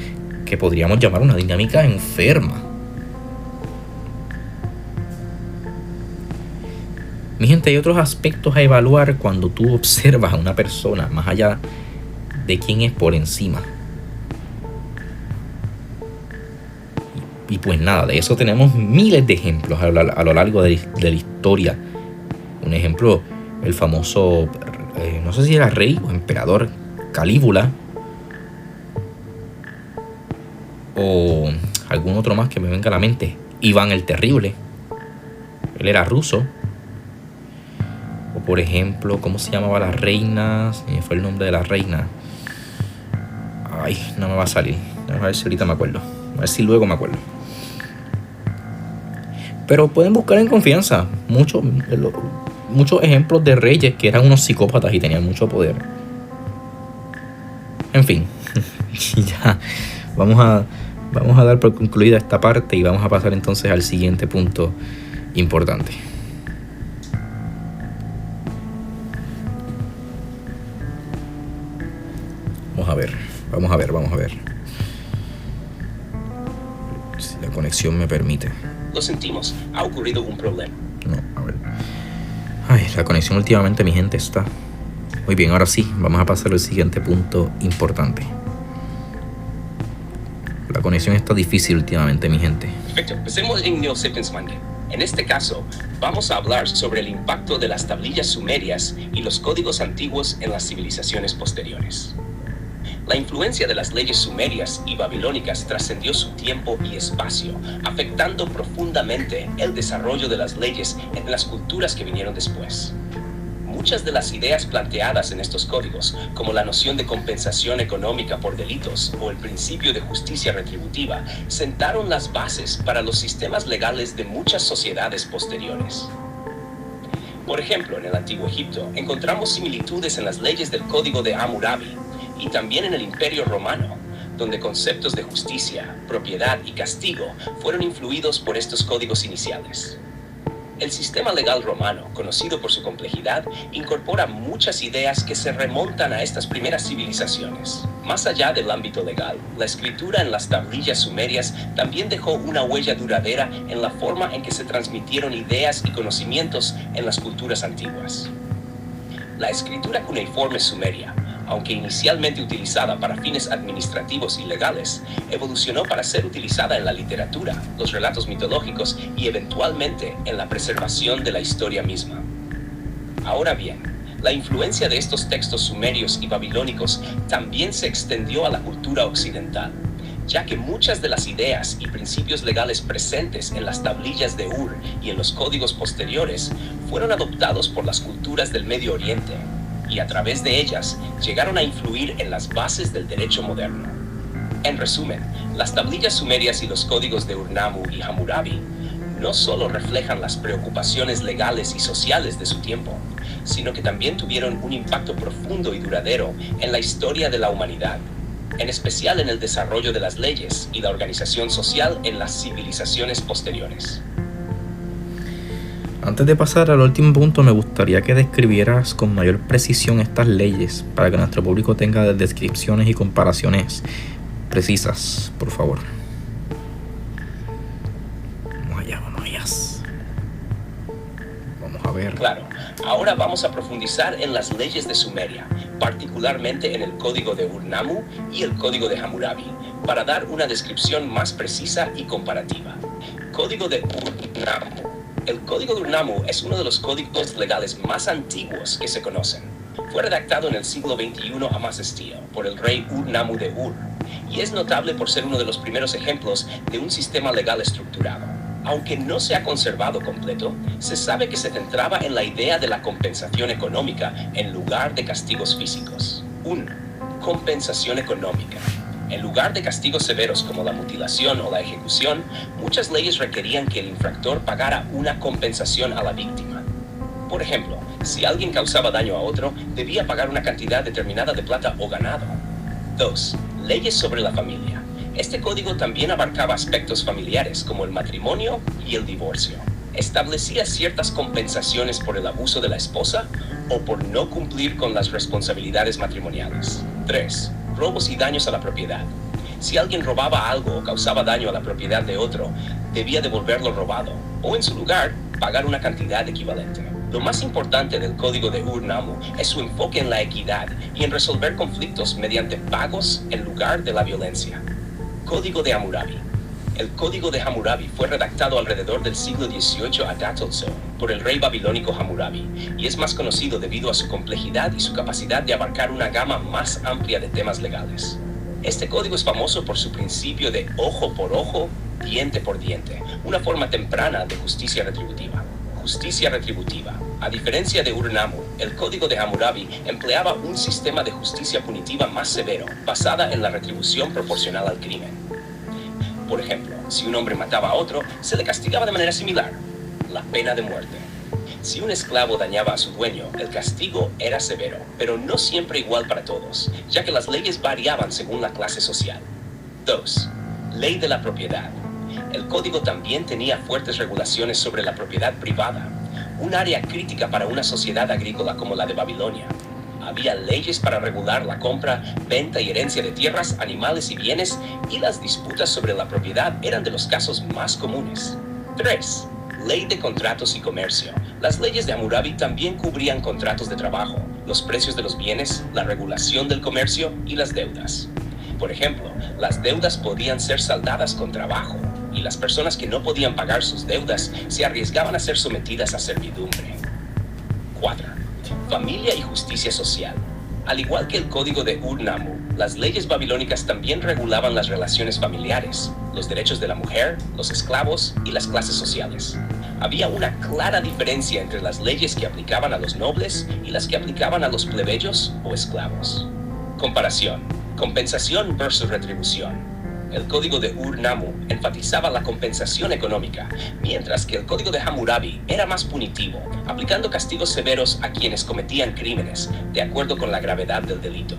que podríamos llamar una dinámica enferma. Mi gente, hay otros aspectos a evaluar cuando tú observas a una persona, más allá de quién es por encima. Y pues nada, de eso tenemos miles de ejemplos a lo largo de la historia. Un ejemplo, el famoso, no sé si era rey o emperador Calígula, o algún otro más que me venga a la mente, Iván el Terrible. Él era ruso. Por ejemplo, ¿cómo se llamaba la reina? Se me fue el nombre de la reina. Ay, no me va a salir. A ver si ahorita me acuerdo. A ver si luego me acuerdo. Pero pueden buscar en confianza muchos ejemplos de reyes que eran unos psicópatas y tenían mucho poder. En fin, ya vamos a dar por concluida esta parte y vamos a pasar entonces al siguiente punto importante. Vamos a ver. Si la conexión me permite. Lo sentimos, ha ocurrido un problema. No, a ver. Ay, la conexión últimamente, mi gente, está. Muy bien, ahora sí, vamos a pasar al siguiente punto importante. La conexión está difícil últimamente, mi gente. Perfecto, empecemos en Neo Sapiens Monday. En este caso, vamos a hablar sobre el impacto de las tablillas sumerias y los códigos antiguos en las civilizaciones posteriores. La influencia de las leyes sumerias y babilónicas trascendió su tiempo y espacio, afectando profundamente el desarrollo de las leyes en las culturas que vinieron después. Muchas de las ideas planteadas en estos códigos, como la noción de compensación económica por delitos o el principio de justicia retributiva, sentaron las bases para los sistemas legales de muchas sociedades posteriores. Por ejemplo, en el Antiguo Egipto encontramos similitudes en las leyes del Código de Hammurabi, y también en el Imperio Romano, donde conceptos de justicia, propiedad y castigo fueron influidos por estos códigos iniciales. El sistema legal romano, conocido por su complejidad, incorpora muchas ideas que se remontan a estas primeras civilizaciones. Más allá del ámbito legal, la escritura en las tablillas sumerias también dejó una huella duradera en la forma en que se transmitieron ideas y conocimientos en las culturas antiguas. La escritura cuneiforme sumeria, aunque inicialmente utilizada para fines administrativos y legales, evolucionó para ser utilizada en la literatura, los relatos mitológicos y eventualmente en la preservación de la historia misma. Ahora bien, la influencia de estos textos sumerios y babilónicos también se extendió a la cultura occidental, ya que muchas de las ideas y principios legales presentes en las tablillas de Ur y en los códigos posteriores fueron adoptados por las culturas del Medio Oriente, y a través de ellas llegaron a influir en las bases del derecho moderno. En resumen, las tablillas sumerias y los códigos de Ur-Nammu y Hammurabi no solo reflejan las preocupaciones legales y sociales de su tiempo, sino que también tuvieron un impacto profundo y duradero en la historia de la humanidad, en especial en el desarrollo de las leyes y la organización social en las civilizaciones posteriores. Antes de pasar al último punto, me gustaría que describieras con mayor precisión estas leyes para que nuestro público tenga descripciones y comparaciones precisas, por favor. Vamos allá. Vamos a ver. Claro, ahora vamos a profundizar en las leyes de Sumeria, particularmente en el código de Ur-Nammu y el código de Hammurabi, para dar una descripción más precisa y comparativa. Código de Ur-Nammu. El Código de Ur-Nammu es uno de los códigos legales más antiguos que se conocen. Fue redactado en el siglo XXI a más estilo por el rey Ur-Nammu de Ur, y es notable por ser uno de los primeros ejemplos de un sistema legal estructurado. Aunque no se ha conservado completo, se sabe que se centraba en la idea de la compensación económica en lugar de castigos físicos. 1. Compensación económica. En lugar de castigos severos como la mutilación o la ejecución, muchas leyes requerían que el infractor pagara una compensación a la víctima. Por ejemplo, si alguien causaba daño a otro, debía pagar una cantidad determinada de plata o ganado. 2. Leyes sobre la familia. Este código también abarcaba aspectos familiares como el matrimonio y el divorcio. Establecía ciertas compensaciones por el abuso de la esposa o por no cumplir con las responsabilidades matrimoniales. 3. Robos y daños a la propiedad. Si alguien robaba algo o causaba daño a la propiedad de otro, debía devolver lo robado, o en su lugar, pagar una cantidad equivalente. Lo más importante del código de Ur-Nammu es su enfoque en la equidad y en resolver conflictos mediante pagos en lugar de la violencia. Código de Hammurabi. El código de Hammurabi fue redactado alrededor del siglo XVIII a Datlzo por el rey babilónico Hammurabi y es más conocido debido a su complejidad y su capacidad de abarcar una gama más amplia de temas legales. Este código es famoso por su principio de ojo por ojo, diente por diente, una forma temprana de justicia retributiva. justicia retributiva. A diferencia de Ur-Nammu, el Código de Hammurabi empleaba un sistema de justicia punitiva más severo, basada en la retribución proporcional al crimen. Por ejemplo, si un hombre mataba a otro, se le castigaba de manera similar, la pena de muerte. Si un esclavo dañaba a su dueño, el castigo era severo, pero no siempre igual para todos, ya que las leyes variaban según la clase social. 2. Ley de la propiedad. El código también tenía fuertes regulaciones sobre la propiedad privada, un área crítica para una sociedad agrícola como la de Babilonia. Había leyes para regular la compra, venta y herencia de tierras, animales y bienes, y las disputas sobre la propiedad eran de los casos más comunes. 3. Ley de contratos y comercio. Las leyes de Hammurabi también cubrían contratos de trabajo, los precios de los bienes, la regulación del comercio y las deudas. Por ejemplo, las deudas podían ser saldadas con trabajo, y las personas que no podían pagar sus deudas se arriesgaban a ser sometidas a servidumbre. 4. Familia y justicia social. Al igual que el código de Ur-Nammu, las leyes babilónicas también regulaban las relaciones familiares, los derechos de la mujer, los esclavos y las clases sociales. Había una clara diferencia entre las leyes que aplicaban a los nobles y las que aplicaban a los plebeyos o esclavos. Comparación. Compensación versus retribución. El código de Ur-Nammu enfatizaba la compensación económica, mientras que el código de Hammurabi era más punitivo, aplicando castigos severos a quienes cometían crímenes, de acuerdo con la gravedad del delito.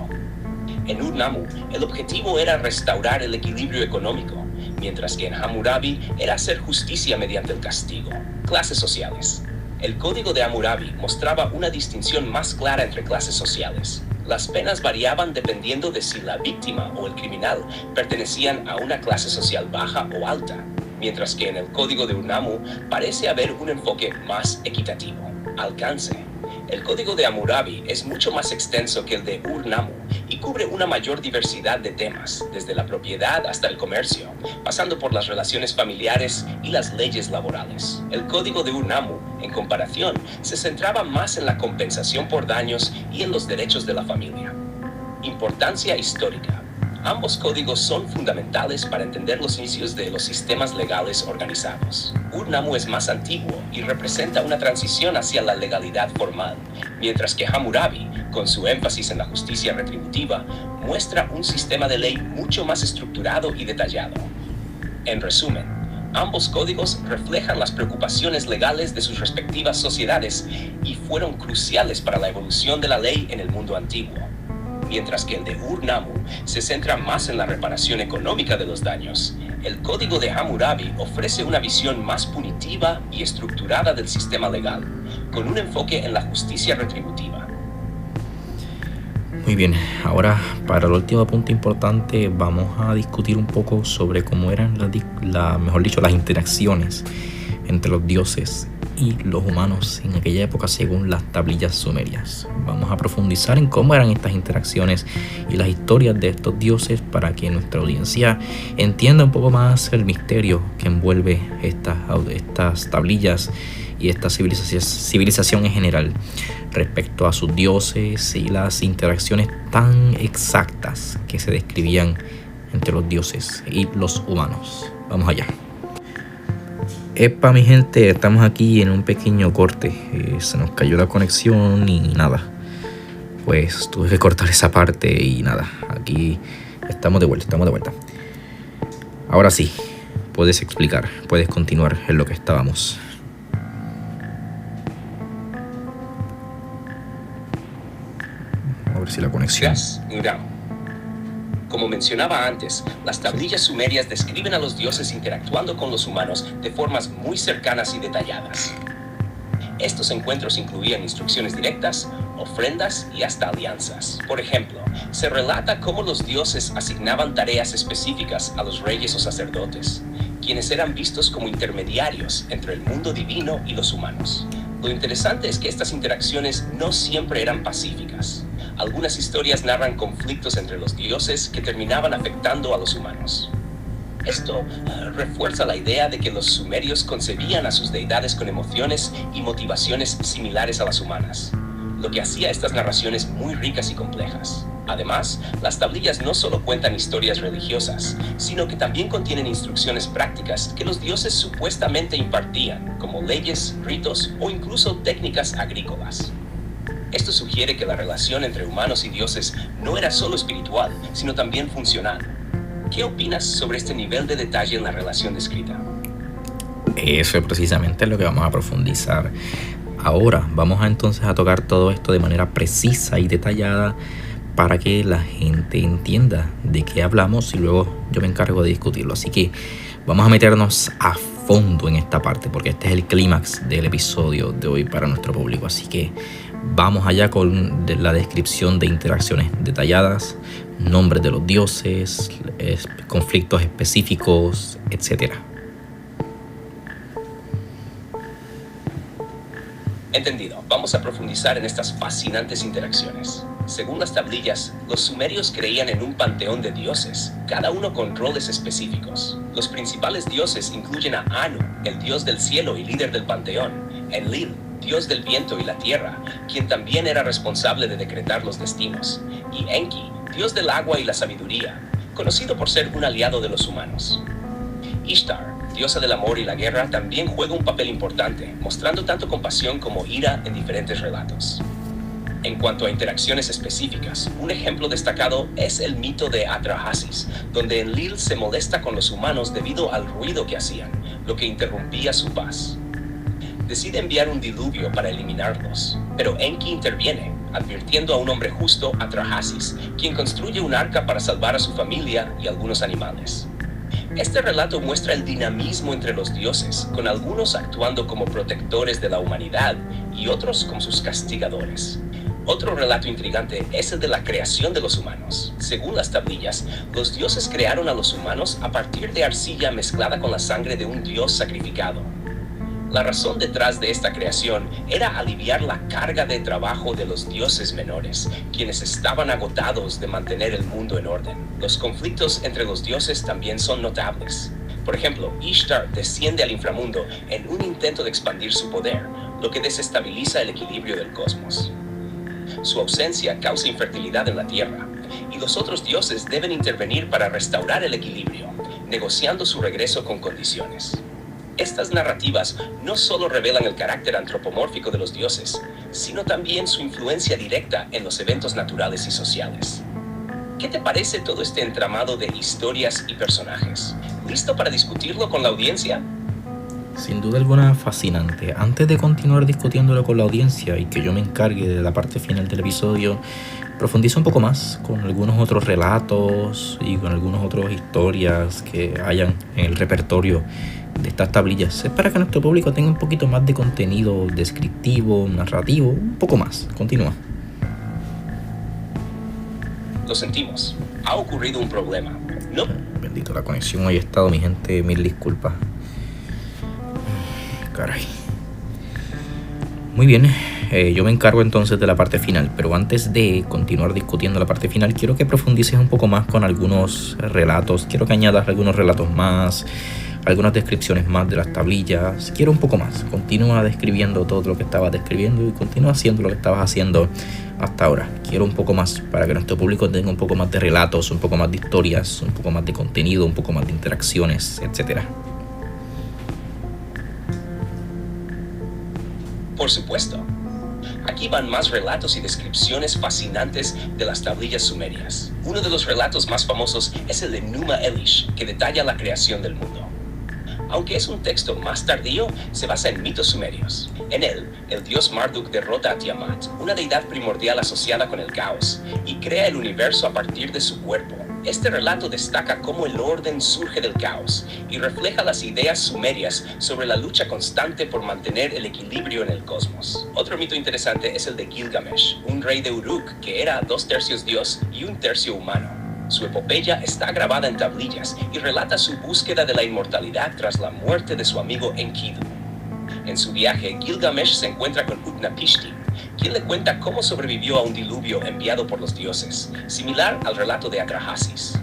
En Ur-Nammu, el objetivo era restaurar el equilibrio económico, mientras que en Hammurabi era hacer justicia mediante el castigo. Clases sociales. El código de Hammurabi mostraba una distinción más clara entre clases sociales. Las penas variaban dependiendo de si la víctima o el criminal pertenecían a una clase social baja o alta, mientras que en el código de Ur-Nammu parece haber un enfoque más equitativo. Alcance. El código de Hammurabi es mucho más extenso que el de Ur-Nammu y cubre una mayor diversidad de temas, desde la propiedad hasta el comercio, pasando por las relaciones familiares y las leyes laborales. El código de Ur-Nammu, en comparación, se centraba más en la compensación por daños y en los derechos de la familia. Importancia histórica. Ambos códigos son fundamentales para entender los inicios de los sistemas legales organizados. Ur-Nammu es más antiguo y representa una transición hacia la legalidad formal, mientras que Hammurabi, con su énfasis en la justicia retributiva, muestra un sistema de ley mucho más estructurado y detallado. En resumen, ambos códigos reflejan las preocupaciones legales de sus respectivas sociedades y fueron cruciales para la evolución de la ley en el mundo antiguo. Mientras que el de Ur-Nammu se centra más en la reparación económica de los daños, el código de Hammurabi ofrece una visión más punitiva y estructurada del sistema legal, con un enfoque en la justicia retributiva. Muy bien, ahora para el último punto importante vamos a discutir un poco sobre cómo eran las interacciones entre los dioses y los humanos en aquella época según las tablillas sumerias. Vamos a profundizar en cómo eran estas interacciones y las historias de estos dioses para que nuestra audiencia entienda un poco más el misterio que envuelve estas tablillas y esta civilización en general respecto a sus dioses y las interacciones tan exactas que se describían entre los dioses y los humanos. Vamos allá. Epa, mi gente, estamos aquí en un pequeño corte. Se nos cayó la conexión y nada. Pues tuve que cortar esa parte y nada. Aquí estamos de vuelta. Ahora sí, puedes continuar en lo que estábamos. A ver si la conexión. Como mencionaba antes, las tablillas sumerias describen a los dioses interactuando con los humanos de formas muy cercanas y detalladas. Estos encuentros incluían instrucciones directas, ofrendas y hasta alianzas. Por ejemplo, se relata cómo los dioses asignaban tareas específicas a los reyes o sacerdotes, quienes eran vistos como intermediarios entre el mundo divino y los humanos. Lo interesante es que estas interacciones no siempre eran pacíficas. Algunas historias narran conflictos entre los dioses que terminaban afectando a los humanos. Esto refuerza la idea de que los sumerios concebían a sus deidades con emociones y motivaciones similares a las humanas, lo que hacía estas narraciones muy ricas y complejas. Además, las tablillas no solo cuentan historias religiosas, sino que también contienen instrucciones prácticas que los dioses supuestamente impartían, como leyes, ritos o incluso técnicas agrícolas. Esto sugiere que la relación entre humanos y dioses no era solo espiritual, sino también funcional. ¿Qué opinas sobre este nivel de detalle en la relación descrita? Eso es precisamente lo que vamos a profundizar. Ahora vamos entonces a tocar todo esto de manera precisa y detallada para que la gente entienda de qué hablamos y luego yo me encargo de discutirlo. Así que vamos a meternos a fondo en esta parte porque este es el clímax del episodio de hoy para nuestro público. Así que vamos allá con la descripción de interacciones detalladas, nombres de los dioses, conflictos específicos, etc. Entendido. Vamos a profundizar en estas fascinantes interacciones. Según las tablillas, los sumerios creían en un panteón de dioses, cada uno con roles específicos. Los principales dioses incluyen a Anu, el dios del cielo y líder del panteón, Enlil, dios del viento y la tierra, quien también era responsable de decretar los destinos, y Enki, dios del agua y la sabiduría, conocido por ser un aliado de los humanos. Ishtar, diosa del amor y la guerra, también juega un papel importante, mostrando tanto compasión como ira en diferentes relatos. En cuanto a interacciones específicas, un ejemplo destacado es el mito de Atrahasis, donde Enlil se molesta con los humanos debido al ruido que hacían, lo que interrumpía su paz. Decide enviar un diluvio para eliminarlos, pero Enki interviene, advirtiendo a un hombre justo, Atrahasis, quien construye un arca para salvar a su familia y algunos animales. Este relato muestra el dinamismo entre los dioses, con algunos actuando como protectores de la humanidad y otros como sus castigadores. Otro relato intrigante es el de la creación de los humanos. Según las tablillas, los dioses crearon a los humanos a partir de arcilla mezclada con la sangre de un dios sacrificado. La razón detrás de esta creación era aliviar la carga de trabajo de los dioses menores, quienes estaban agotados de mantener el mundo en orden. Los conflictos entre los dioses también son notables. Por ejemplo, Ishtar desciende al inframundo en un intento de expandir su poder, lo que desestabiliza el equilibrio del cosmos. Su ausencia causa infertilidad en la tierra, y los otros dioses deben intervenir para restaurar el equilibrio, negociando su regreso con condiciones. Estas narrativas no solo revelan el carácter antropomórfico de los dioses, sino también su influencia directa en los eventos naturales y sociales. ¿Qué te parece todo este entramado de historias y personajes? ¿Listo para discutirlo con la audiencia? Sin duda alguna fascinante. Antes de continuar discutiéndolo con la audiencia y que yo me encargue de la parte final del episodio, profundizo un poco más con algunos otros relatos y con algunas otras historias que hayan en el repertorio de estas tablillas. Es para que nuestro público tenga un poquito más de contenido descriptivo, narrativo, un poco más. Continúa. Lo sentimos. Ha ocurrido un problema. No. Bendito, la conexión hoy ha estado, mi gente, mil disculpas. Caray. Muy bien, yo me encargo entonces de la parte final, pero antes de continuar discutiendo la parte final, quiero que profundices un poco más con algunos relatos. Quiero que añadas algunos relatos más, algunas descripciones más de las tablillas. Quiero un poco más. Continúa describiendo todo lo que estabas describiendo y continúa haciendo lo que estabas haciendo hasta ahora. Quiero un poco más para que nuestro público tenga un poco más de relatos, un poco más de historias, un poco más de contenido, un poco más de interacciones, etcétera. Por supuesto. Aquí van más relatos y descripciones fascinantes de las tablillas sumerias. Uno de los relatos más famosos es el de Numa Elish, que detalla la creación del mundo. Aunque es un texto más tardío, se basa en mitos sumerios. En él, el dios Marduk derrota a Tiamat, una deidad primordial asociada con el caos, y crea el universo a partir de su cuerpo. Este relato destaca cómo el orden surge del caos y refleja las ideas sumerias sobre la lucha constante por mantener el equilibrio en el cosmos. Otro mito interesante es el de Gilgamesh, un rey de Uruk que era 2/3 dios y 1/3 humano. Su epopeya está grabada en tablillas y relata su búsqueda de la inmortalidad tras la muerte de su amigo Enkidu. En su viaje, Gilgamesh se encuentra con Utnapishtim, quien le cuenta cómo sobrevivió a un diluvio enviado por los dioses, similar al relato de Atrahasis.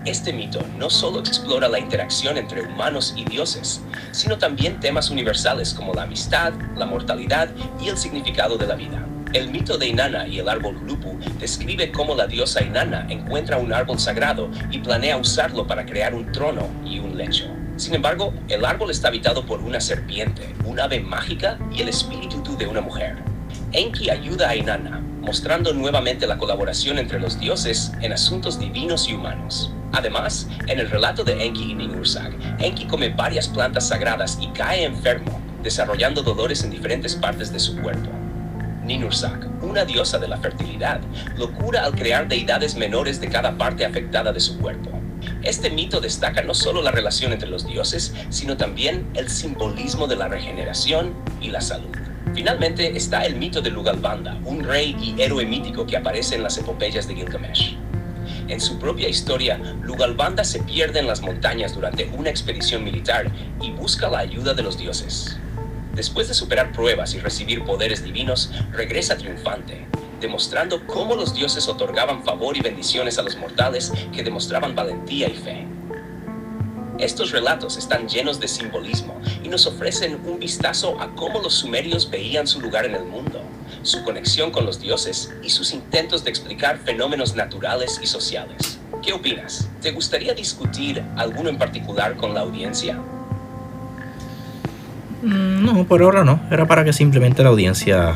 Este mito no solo explora la interacción entre humanos y dioses, sino también temas universales como la amistad, la mortalidad y el significado de la vida. El mito de Inanna y el árbol Lupu describe cómo la diosa Inanna encuentra un árbol sagrado y planea usarlo para crear un trono y un lecho. Sin embargo, el árbol está habitado por una serpiente, un ave mágica y el espíritu de una mujer. Enki ayuda a Inanna, mostrando nuevamente la colaboración entre los dioses en asuntos divinos y humanos. Además, en el relato de Enki y Ninhursag, Enki come varias plantas sagradas y cae enfermo, desarrollando dolores en diferentes partes de su cuerpo. Ninhursag, una diosa de la fertilidad, lo cura al crear deidades menores de cada parte afectada de su cuerpo. Este mito destaca no solo la relación entre los dioses, sino también el simbolismo de la regeneración y la salud. Finalmente está el mito de Lugalbanda, un rey y héroe mítico que aparece en las epopeyas de Gilgamesh. En su propia historia, Lugalbanda se pierde en las montañas durante una expedición militar y busca la ayuda de los dioses. Después de superar pruebas y recibir poderes divinos, regresa triunfante, demostrando cómo los dioses otorgaban favor y bendiciones a los mortales que demostraban valentía y fe. Estos relatos están llenos de simbolismo y nos ofrecen un vistazo a cómo los sumerios veían su lugar en el mundo, su conexión con los dioses y sus intentos de explicar fenómenos naturales y sociales. ¿Qué opinas? ¿Te gustaría discutir alguno en particular con la audiencia? No, por ahora no. Era para que simplemente la audiencia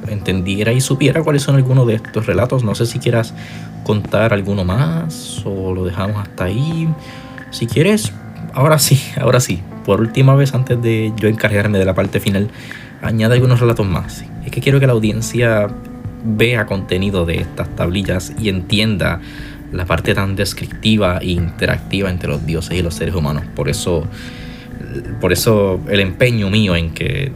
entendiera y supiera cuáles son algunos de estos relatos. No sé si quieras contar alguno más o lo dejamos hasta ahí. Si quieres, ahora sí. Por última vez, antes de yo encargarme de la parte final, añade algunos relatos más. Es que quiero que la audiencia vea contenido de estas tablillas y entienda la parte tan descriptiva e interactiva entre los dioses y los seres humanos. Por eso el empeño mío en que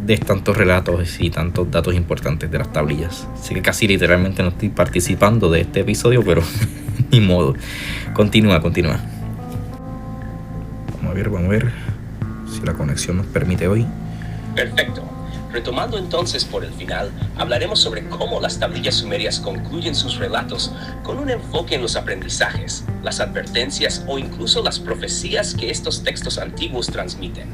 des tantos relatos y tantos datos importantes de las tablillas. Sé que casi literalmente no estoy participando de este episodio, pero ni modo. Continúa. Vamos a ver si la conexión nos permite hoy. Perfecto. Retomando entonces por el final, hablaremos sobre cómo las tablillas sumerias concluyen sus relatos con un enfoque en los aprendizajes, las advertencias o incluso las profecías que estos textos antiguos transmiten.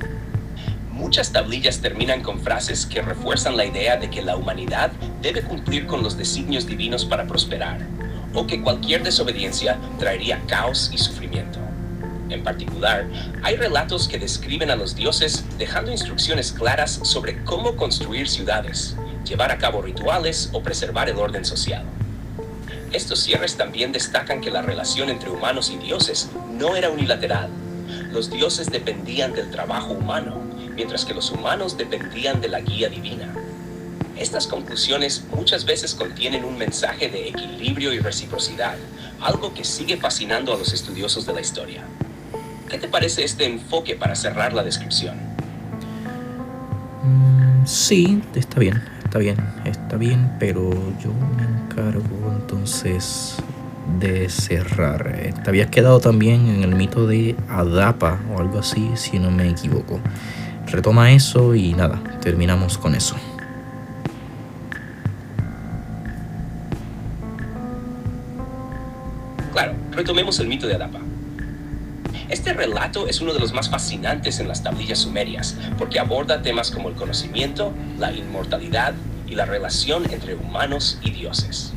Muchas tablillas terminan con frases que refuerzan la idea de que la humanidad debe cumplir con los designios divinos para prosperar, o que cualquier desobediencia traería caos y sufrimiento. En particular, hay relatos que describen a los dioses dejando instrucciones claras sobre cómo construir ciudades, llevar a cabo rituales o preservar el orden social. Estos cierres también destacan que la relación entre humanos y dioses no era unilateral. Los dioses dependían del trabajo humano, mientras que los humanos dependían de la guía divina. Estas conclusiones muchas veces contienen un mensaje de equilibrio y reciprocidad, algo que sigue fascinando a los estudiosos de la historia. ¿Qué te parece este enfoque para cerrar la descripción? Sí, está bien, pero yo me encargo entonces de cerrar. Te habías quedado también en el mito de Adapa o algo así, si no me equivoco. Retoma eso y nada, terminamos con eso. Claro, retomemos el mito de Adapa. Este relato es uno de los más fascinantes en las tablillas sumerias, porque aborda temas como el conocimiento, la inmortalidad y la relación entre humanos y dioses.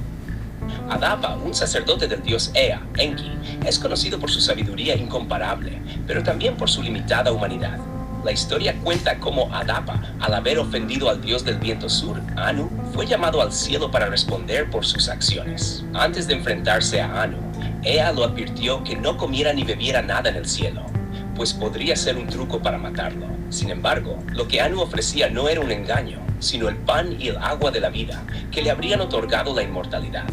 Adapa, un sacerdote del dios Ea, Enki, es conocido por su sabiduría incomparable, pero también por su limitada humanidad. La historia cuenta cómo Adapa, al haber ofendido al dios del viento sur, Anu, fue llamado al cielo para responder por sus acciones. Antes de enfrentarse a Anu, Ea lo advirtió que no comiera ni bebiera nada en el cielo, pues podría ser un truco para matarlo. Sin embargo, lo que Anu ofrecía no era un engaño, sino el pan y el agua de la vida, que le habrían otorgado la inmortalidad.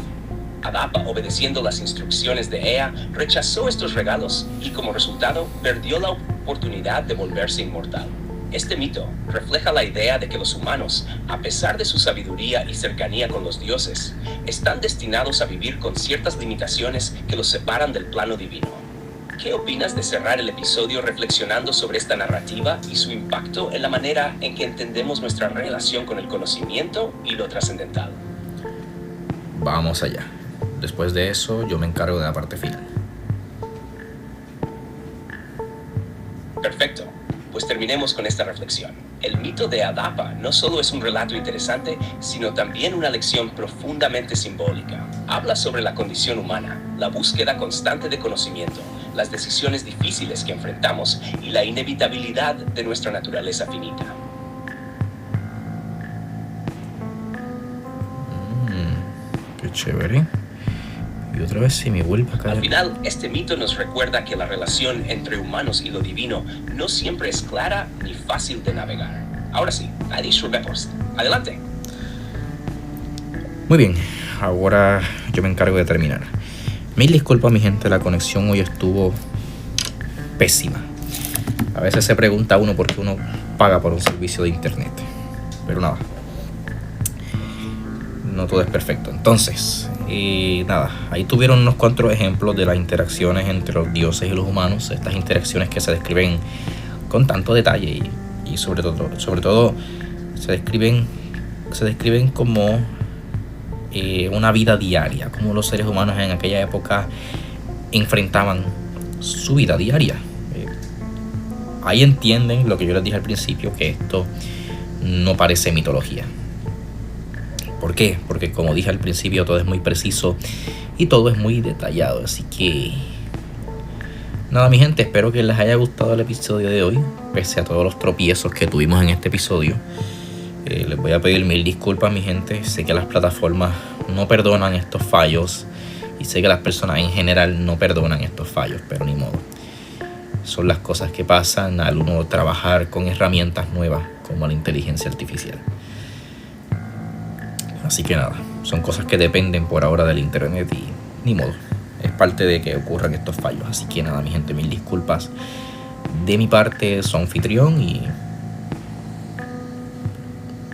Adapa, obedeciendo las instrucciones de Ea, rechazó estos regalos y como resultado perdió la oportunidad de volverse inmortal. Este mito refleja la idea de que los humanos, a pesar de su sabiduría y cercanía con los dioses, están destinados a vivir con ciertas limitaciones que los separan del plano divino. ¿Qué opinas de cerrar el episodio reflexionando sobre esta narrativa y su impacto en la manera en que entendemos nuestra relación con el conocimiento y lo trascendental? Vamos allá. Después de eso, yo me encargo de la parte final. Perfecto. Pues terminemos con esta reflexión. El mito de Adapa no solo es un relato interesante, sino también una lección profundamente simbólica. Habla sobre la condición humana, la búsqueda constante de conocimiento, las decisiones difíciles que enfrentamos y la inevitabilidad de nuestra naturaleza finita. Qué chévere. Y otra vez se me vuelve a caer. Al final, este mito nos recuerda que la relación entre humanos y lo divino no siempre es clara ni fácil de navegar. Ahora sí, Adish Repost. Adelante. Muy bien, ahora yo me encargo de terminar. Mil disculpas, mi gente, la conexión hoy estuvo pésima. A veces se pregunta uno por qué uno paga por un servicio de internet. Pero nada, no todo es perfecto. Entonces, nada, ahí tuvieron unos cuantos ejemplos de las interacciones entre los dioses y los humanos. Estas interacciones que se describen con tanto detalle y sobre todo se describen como una vida diaria, como los seres humanos en aquella época enfrentaban su vida diaria. Ahí entienden lo que yo les dije al principio, que esto no parece mitología. ¿Por qué? Porque como dije al principio, todo es muy preciso y todo es muy detallado. Así que nada, mi gente, espero que les haya gustado el episodio de hoy, pese a todos los tropiezos que tuvimos en este episodio. Les voy a pedir mil disculpas, mi gente. Sé que las plataformas no perdonan estos fallos y sé que las personas en general no perdonan estos fallos, pero ni modo. Son las cosas que pasan al uno trabajar con herramientas nuevas como la inteligencia artificial. Así que nada, son cosas que dependen por ahora del internet y ni modo. Es parte de que ocurran estos fallos. Así que nada, mi gente, mil disculpas. De mi parte, soy anfitrión y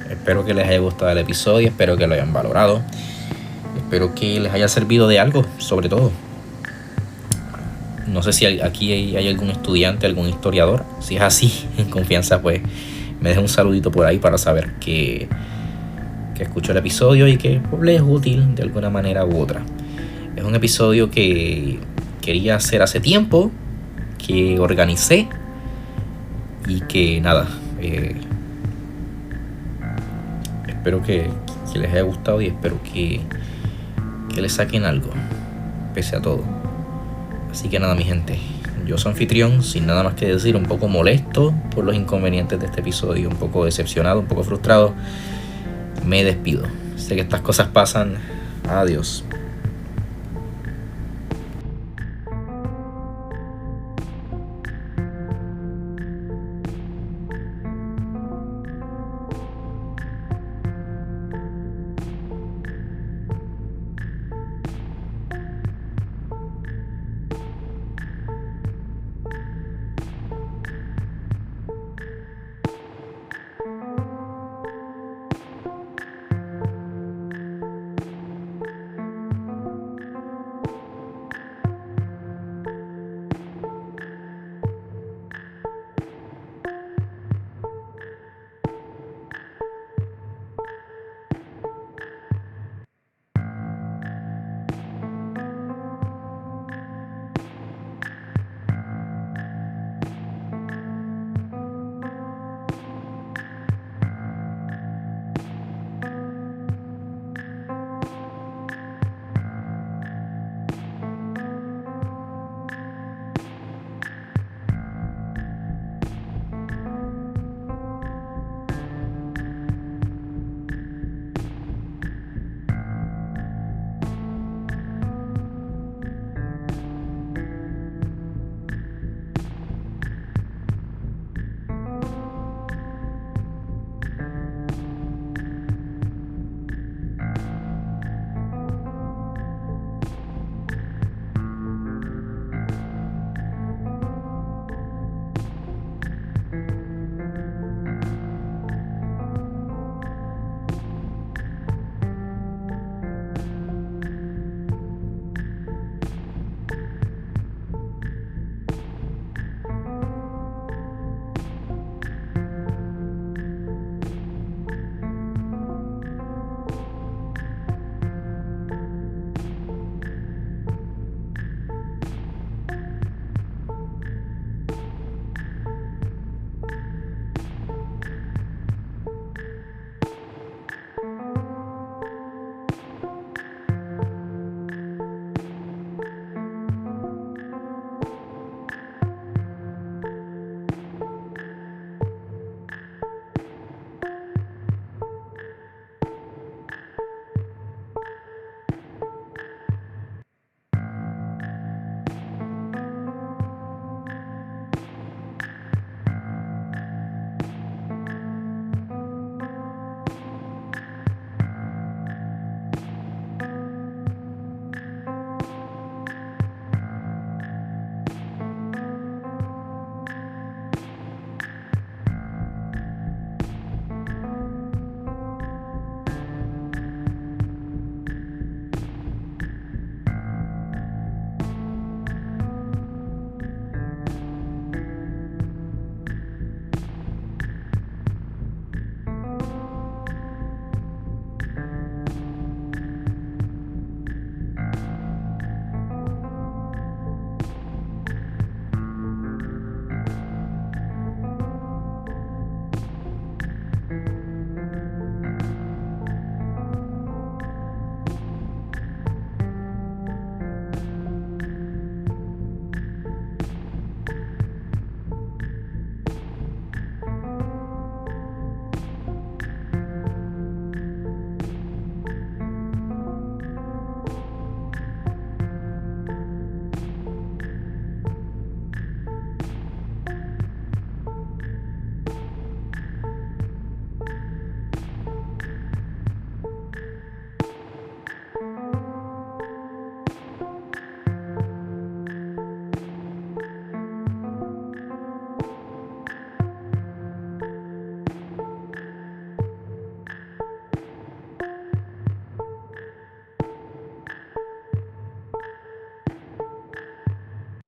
espero que les haya gustado el episodio, espero que lo hayan valorado, espero que les haya servido de algo, sobre todo. No sé si aquí hay algún estudiante, algún historiador. Si es así, en confianza, pues me deja un saludito por ahí para saber que escuchó el episodio y que pues, le es útil de alguna manera u otra. Es un episodio que quería hacer hace tiempo, que organicé y que nada, espero que les haya gustado y espero que les saquen algo, pese a todo. Así que nada, mi gente, yo soy anfitrión, sin nada más que decir, un poco molesto por los inconvenientes de este episodio, un poco decepcionado, un poco frustrado. Me despido. Sé que estas cosas pasan. Adiós.